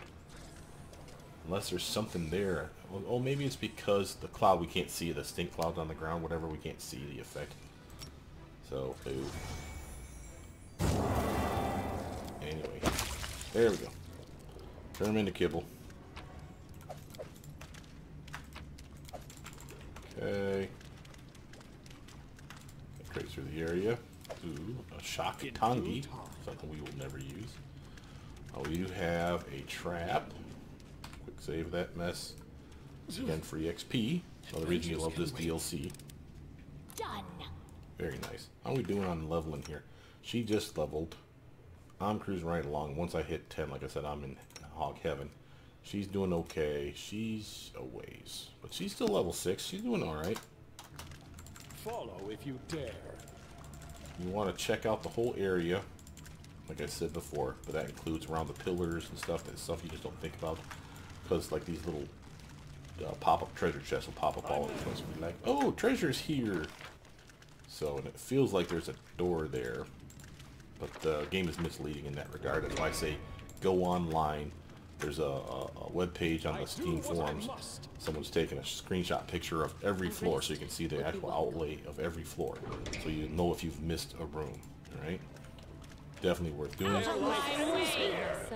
Unless there's something there. Oh, maybe it's because the cloud we can't see, the stink cloud on the ground, whatever, we can't see the effect. So, ooh. Anyway, there we go. Turn him into kibble. Okay. Trace through the area. Ooh, a shock tangi. Something we will never use. We do have a trap. Quick save that mess. Again, free XP. Another reason you love this DLC. Done. Very nice. How are we doing on leveling here? She just leveled. I'm cruising right along. Once I hit 10, like I said, I'm in hog heaven. She's doing okay. She's a ways. But she's still level 6. She's doing alright. Follow if you dare. You want to check out the whole area, like I said before, but that includes around the pillars and stuff. That's stuff you just don't think about. Because like these little pop-up treasure chests will pop up all at once and be like, oh, treasure's here. So, and it feels like there's a door there, but the game is misleading in that regard. That's why I say go online. There's a web page on the Steam forums. Someone's taken a screenshot picture of every floor so you can see the actual outlay of every floor. So you know if you've missed a room. Alright? Definitely worth doing.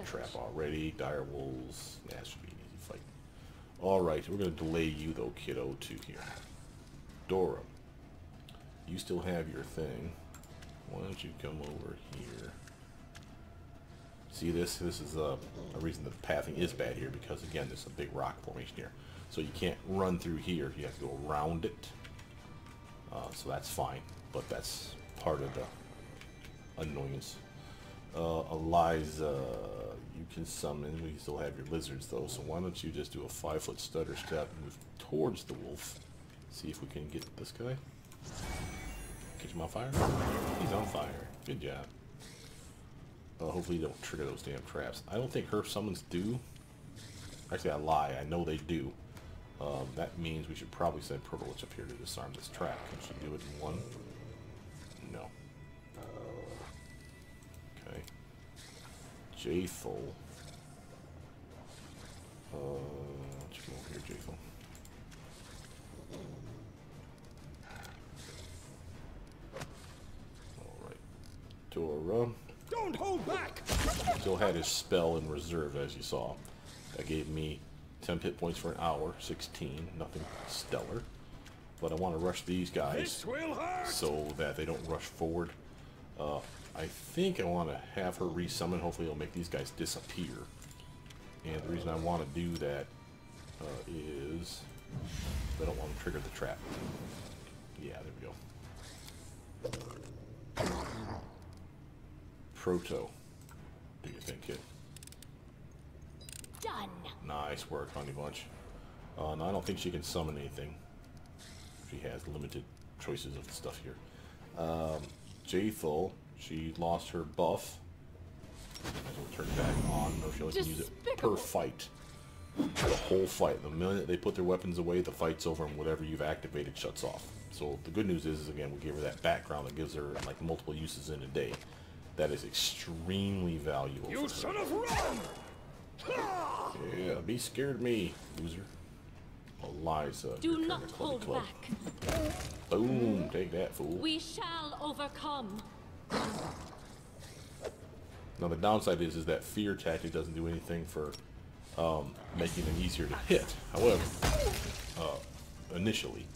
Trap already. Dire wolves. That should be an easy fight. Alright, we're going to delay you though, kiddo, to here. Dora. You still have your thing. Why don't you come over here? See this? This is a reason that the pathing is bad here, because again, there's a big rock formation here. So you can't run through here. You have to go around it. So that's fine, but that's part of the annoyance. Eliza, you can summon. We still have your lizards though, so why don't you just do a 5-foot stutter step and move towards the wolf. See if we can get this guy. Catch him on fire? He's on fire. Good job. Hopefully you don't trigger those damn traps. I don't think herb summons do. Actually, I lie. I know they do. That means we should probably send Purple Witch up here to disarm this trap. Can she do it in one? No. Okay. Jathel. Let's go over here, Jathel. Alright. Dora. Don't hold back! Still had his spell in reserve, as you saw. That gave me 10 hit points for an hour, 16, nothing stellar. But I want to rush these guys so that they don't rush forward. I think I want to have her resummon. Hopefully it'll make these guys disappear. And the reason I want to do that is I don't want to trigger the trap. Yeah, there we go. Proto. Do you think, kid? Done. Nice work, Honey Bunch. No, I don't think she can summon anything. She has limited choices of stuff here. Jathel, she lost her buff. We'll turn it back on. No, she only can use it per fight. The whole fight. The minute they put their weapons away, the fight's over, and whatever you've activated shuts off. So the good news is again, we gave her that background that gives her like multiple uses in a day. That is extremely valuable. You should have run! Yeah, be scared of me, loser. Eliza. Do not hold back. Boom, take that, fool. We shall overcome. Now the downside is that fear tactic doesn't do anything for making them easier to hit. However, initially.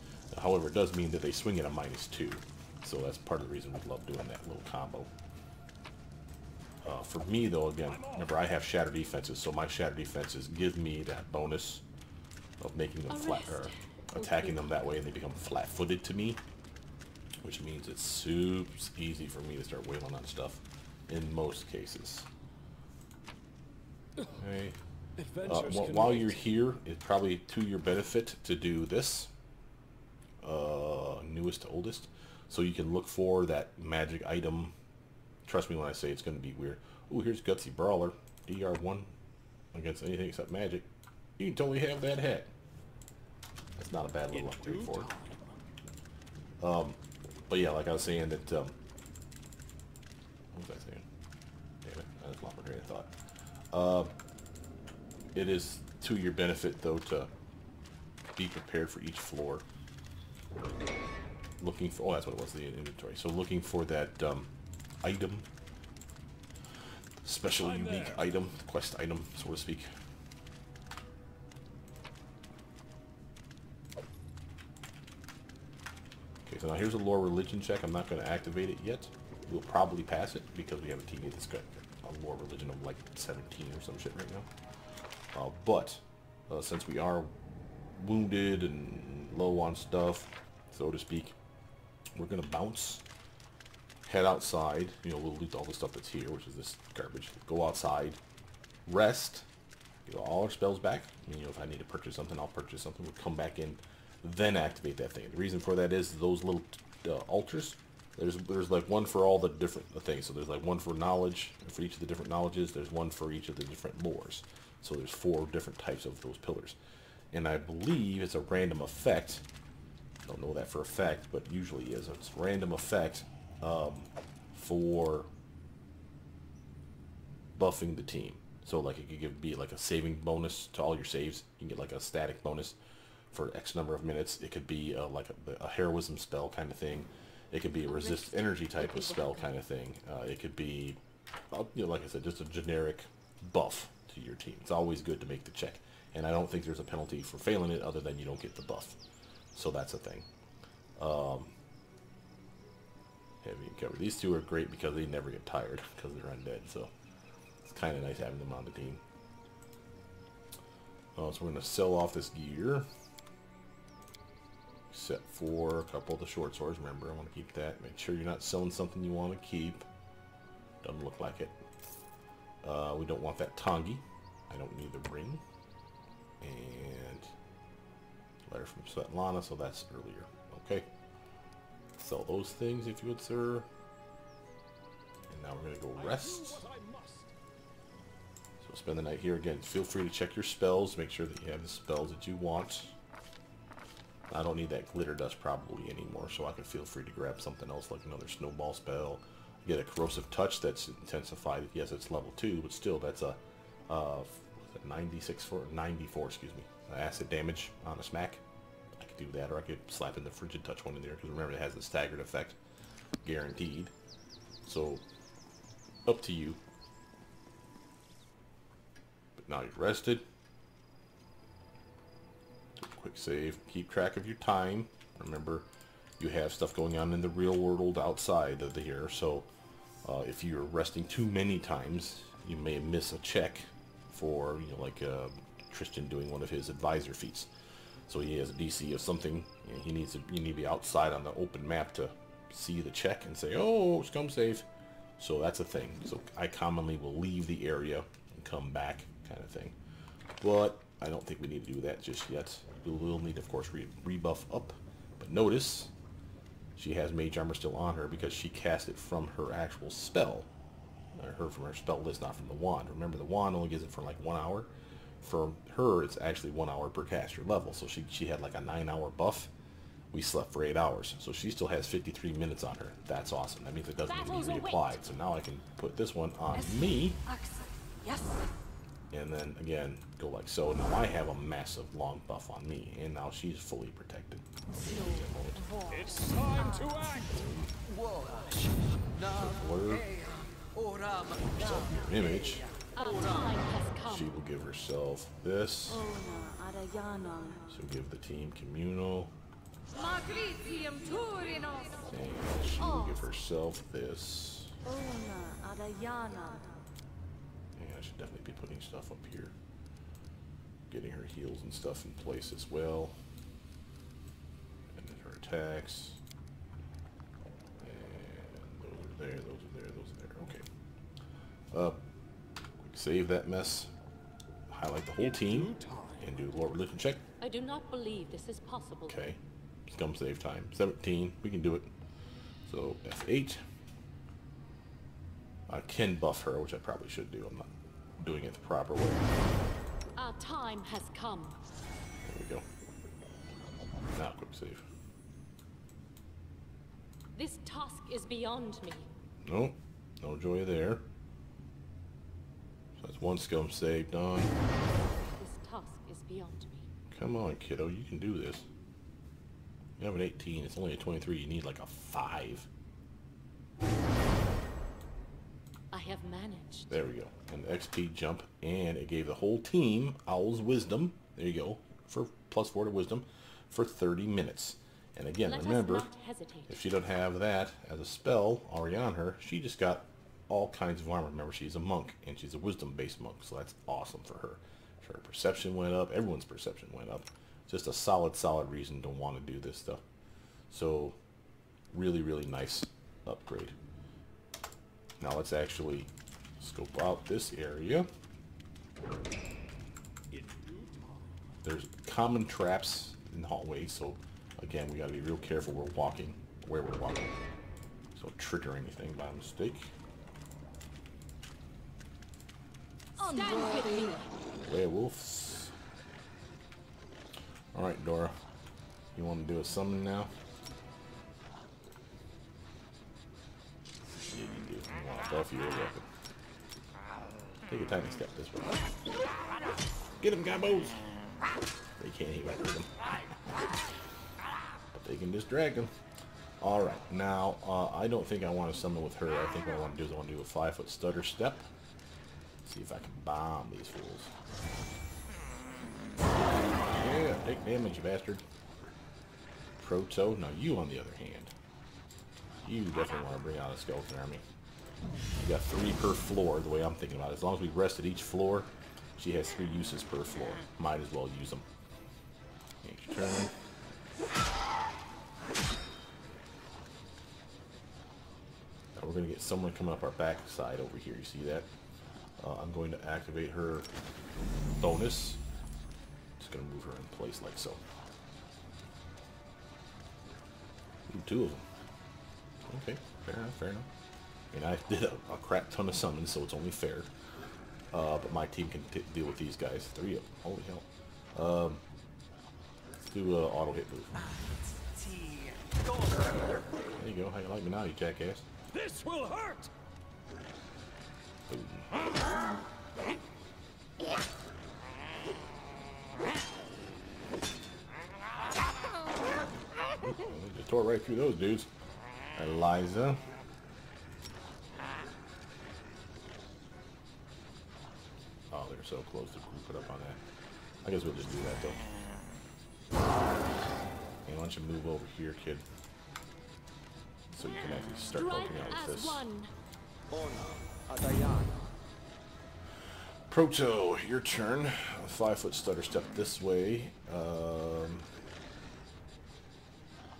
However, it does mean that they swing at a -2. So that's part of the reason we love doing that little combo. For me, though, again, remember I have shatter defenses, so my shatter defenses give me that bonus of making them flat, or attacking them that way, and they become flat-footed to me, which means it's super easy for me to start wailing on stuff in most cases. Okay. While you're here, it's probably to your benefit to do this, newest to oldest, so you can look for that magic item. Trust me when I say it's going to be weird. Ooh, here's Gutsy Brawler. DR1 against anything except magic. You can totally have that hat. That's not a bad little upgrade for it. But yeah, like I was saying that, what was I saying? Damn it, I just lost my train of thought. It is to your benefit, though, to be prepared for each floor. Looking for, oh, that's what it was, the inventory. So looking for that, item, special unique item, quest item, so to speak. Okay, so now here's a lore religion check. I'm not going to activate it yet. We'll probably pass it because we have a teammate that's got a lore religion of like 17 or some shit right now. But since we are wounded and low on stuff, so to speak, we're going to bounce. Head outside, you know, we'll loot all the stuff that's here, which is this garbage. Go outside, rest, get all our spells back. You know, if I need to purchase something, I'll purchase something. We'll come back in, then activate that thing. The reason for that is those little altars. There's like one for all the different things. So there's like one for knowledge, for each of the different knowledges. There's one for each of the different lores. So there's 4 different types of those pillars. And I believe it's a random effect Don't know that for a fact, but usually is. It's random effect for buffing the team. So like it could be like a saving bonus to all your saves. You can get like a static bonus for X number of minutes. It could be like a heroism spell kind of thing. It could be a resist energy type of spell kind of thing. It could be, you know, like I said, just a generic buff to your team. It's always good to make the check. And I don't think there's a penalty for failing it other than you don't get the buff. So that's a thing. Heavy and cover. These two are great because they never get tired because they're undead. So it's kind of nice having them on the team. So we're going to sell off this gear. Except for a couple of the short swords. Remember, I want to keep that. Make sure you're not selling something you want to keep. Doesn't look like it. We don't want that Tongi. I don't need the ring. And letter from Svetlana, so that's earlier. Okay. Sell those things if you would, sir. And now we're going to go rest. So spend the night here. Again, feel free to check your spells. Make sure that you have the spells that you want. I don't need that glitter dust probably anymore, so I can feel free to grab something else like another snowball spell. Get a corrosive touch that's intensified. Yes, it's level 2, but still that's a 94, excuse me, acid damage on a smack. I could do that, or I could slap in the frigid touch one in there because remember it has the staggered effect, guaranteed. So up to you. But now you're rested. Quick save. Keep track of your time. Remember, you have stuff going on in the real world outside of here, so if you're resting too many times, you may miss a check for, you know, like Tristan doing one of his advisor feats. So he has a DC of something, and you need to be outside on the open map to see the check and say, oh, scum save. So that's a thing. So I commonly will leave the area and come back, kind of thing. But I don't think we need to do that just yet. We will need, of course, rebuff up. But notice, she has Mage Armor still on her because she cast it from her actual spell. From her spell list, not from the wand. Remember, the wand only gives it for like 1 hour. For her, it's actually 1 hour per caster level. So she had like a 9-hour buff. We slept for 8 hours. So she still has 53 minutes on her. That's awesome. That means it doesn't need to be reapplied. So now I can put this one on me. Yes. And then, again, go like so. Now I have a massive long buff on me. And now she's fully protected. It's time to act. Blur. Yourself your image. Our time has come. She will give herself this. She'll give the team communal. And she will give herself this. Yeah, I should definitely be putting stuff up here. Getting her heals and stuff in place as well. And then her attacks. And those are there, those are there, those are there. Okay. Quick save that mess. Highlight the whole team. And do Lord Religion check. I do not believe this is possible. Okay. Scum save time. 17. We can do it. So F8. I can buff her, which I probably should do. I'm not doing it the proper way. Our time has come. There we go. Now quick save. This task is beyond me. No. No joy there. So that's one scum save done. This task is beyond me. Come on, kiddo. You can do this. You have an 18. It's only a 23. You need like a 5. I have managed. There we go. And XP jump. And it gave the whole team Owl's Wisdom. There you go. For +4 to Wisdom. For 30 minutes. And again, remember, if she don't have that as a spell already on her, she just got all kinds of armor. Remember, she's a monk. And she's a wisdom-based monk. So that's awesome for her. Her perception went up. Everyone's perception went up. Just a solid reason to want to do this stuff. So, really nice upgrade. Now let's actually scope out this area. There's common traps in the hallway, so again, we got to be real careful where we're walking. So trigger anything by mistake. Stand with me. Werewolves. Alright, Dora. You want to do a summon now? Yeah, you do. You want to buff your weapon. Take a tiny step this way. Get him, gabos! They can't even hurt him. But they can just drag him. Alright, now, I don't think I want to summon with her. I think what I want to do is I want to do a 5-foot stutter step. See if I can bomb these fools. Yeah, take damage, you bastard. Proto. Now you, on the other hand, you definitely want to bring out a skeleton army. You got 3 per floor, the way I'm thinking about it. As long as we rest at each floor, she has 3 uses per floor. Might as well use them. Next turn. Now we're going to get someone coming up our back side over here. You see that? I'm going to activate her bonus. Just going to move her in place like so. Ooh, 2 of them. Okay, fair enough, fair enough. And I did a crap ton of summons, so it's only fair. But my team can deal with these guys. 3 of them. Holy hell. Let's do an auto hit move. There you go. How you like me now, you jackass? This will hurt. Boom. Just tore right through those dudes. Eliza. Oh, they're so close to put up on that. I guess we'll just do that though. And why don't you move over here, kid? So you can actually start helping out with this. Proto, your turn. A 5-foot stutter step this way.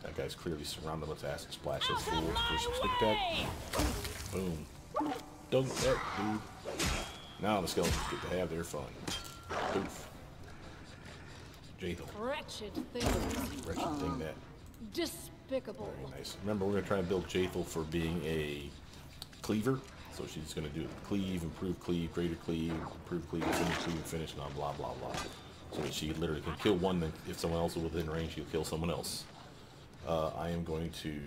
That guy's clearly surrounded. Let's acid splash those fools for some sneak attack. Boom. Dunk that dude. Now the skeletons get to have their fun. Poof. Jathel. Wretched thing. Wretched thing that. Despicable. Very nice. Remember, we're going to try and build Jathel for being a cleaver. So she's going to do cleave, improve cleave, greater cleave, improve cleave, finish, and blah, blah, blah. So that she literally can kill one, then if someone else is within range, she'll kill someone else. I am going to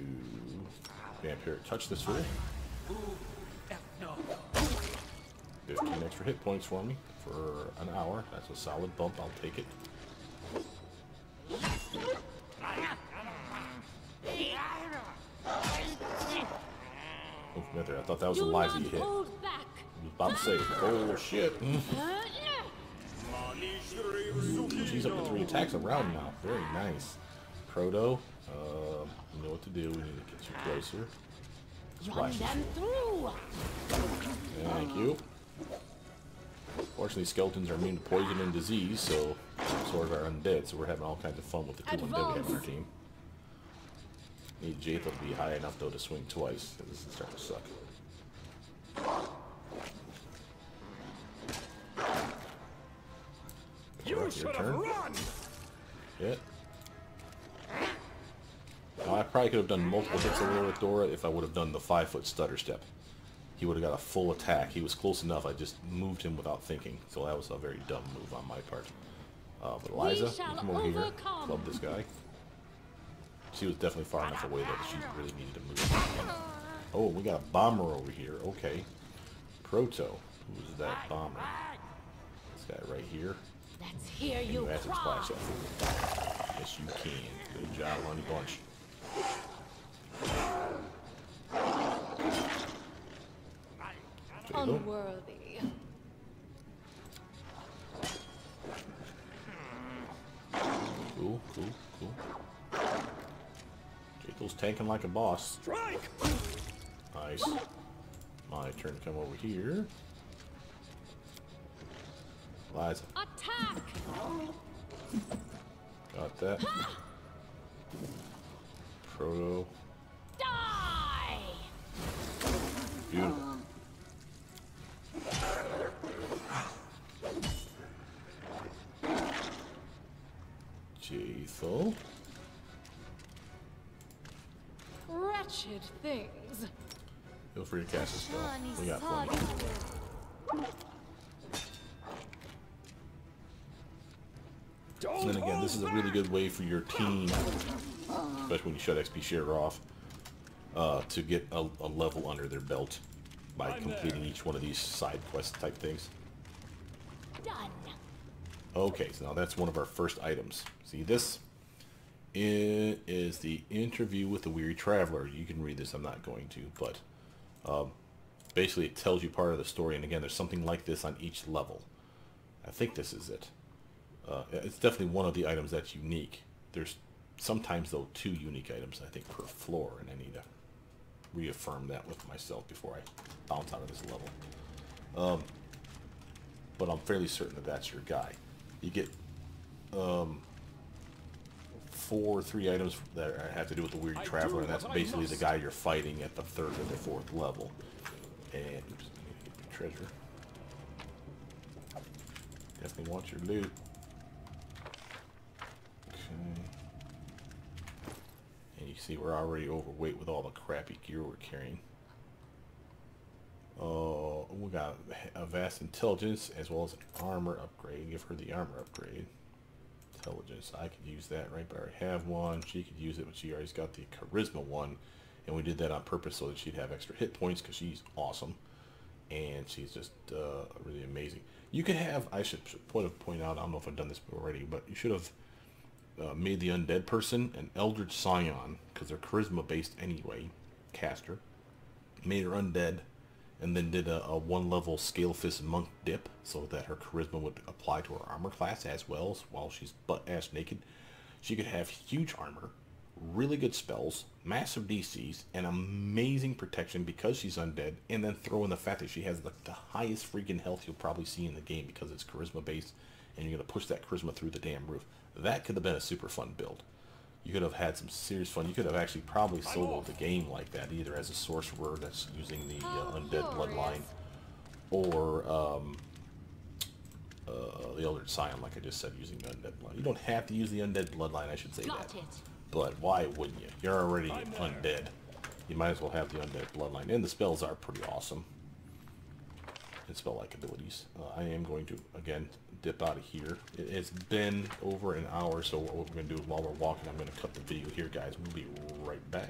vampire touch this fool. 15 extra hit points for me for an hour. That's a solid bump. I'll take it. Oh, right there. I thought that was Eliza you hit. I was about to say, oh shit. She's up to 3 attacks a round now. Very nice. Proto, you know what to do. We need to get you closer. Splash them through. Thank you. Fortunately, skeletons are immune to poison and disease, so sort of are undead, so we're having all kinds of fun with the 2 undead we have on our team. Need Jathel to be high enough, though, to swing twice. This is starting to suck. You should have run! Hit. Now, I probably could have done multiple hits over there with Dora if I would have done the 5-foot stutter step. He would have got a full attack. He was close enough. I just moved him without thinking. So that was a very dumb move on my part. But Eliza, you come over here. Club this guy. She was definitely far enough away that she really needed to move. Oh, we got a bomber over here. Okay. Proto. Who's that bomber? This guy right here. Let's hear And you acid cry. splash that fool. Yes, you can. Good job, Honey Bunch. Unworthy. Cool, cool, cool. Jathel's tanking like a boss. Strike! Nice. My turn to come over here. Eliza. Attack! Got that. Proto. Die! Beautiful. Jathel. Wretched things. Feel free to cast a spell. We got plenty. And then again, this is a really good way for your team, especially when you shut XP share off, to get a level under their belt by completing each one of these side quest type things. Done. Okay, so now that's one of our first items. See, this is the interview with the weary traveler. You can read this, I'm not going to, but basically it tells you part of the story, and again, there's something like this on each level. I think this is it. It's definitely one of the items that's unique. There's sometimes, though, 2 unique items, I think, per floor, and I need to reaffirm that with myself before I bounce out of this level. But I'm fairly certain that that's your guy. You get 3 items that have to do with the weird traveler, and that's basically the guy you're fighting at the 3rd or the 4th level. And oops, treasure. Definitely want your loot. Okay. And you see we're already overweight with all the crappy gear we're carrying. Oh, we got a vast intelligence as well as an armor upgrade. Give her the armor upgrade. Intelligence, I could use that, right? But I already have one. She could use it, but she already's got the charisma one, and we did that on purpose so that she'd have extra hit points because she's awesome, and she's just really amazing. You could have, I should point out, I don't know if I've done this already, but you should have made the undead person an Eldritch Scion, because they're charisma based anyway, caster. Made her undead, and then did a 1-level Scale Fist Monk dip so that her charisma would apply to her armor class as well. So while she's butt-ass naked, she could have huge armor, really good spells, massive DCs, and amazing protection because she's undead, and then throw in the fact that she has the highest freaking health you'll probably see in the game because it's charisma based, and you're going to push that charisma through the damn roof. That could have been a super fun build. You could have had some serious fun. You could have actually probably soloed the game like that, either as a sorcerer that's using the undead bloodline, or the Eldritch Scion, like I just said, using the undead bloodline. You don't have to use the undead bloodline, I should say that. But why wouldn't you? You're already undead. You might as well have the undead bloodline. And the spells are pretty awesome. And spell-like abilities. I am going to, again, dip out of here. It's been over an hour, so what we're going to do while we're walking, I'm going to cut the video here, guys. We'll be right back.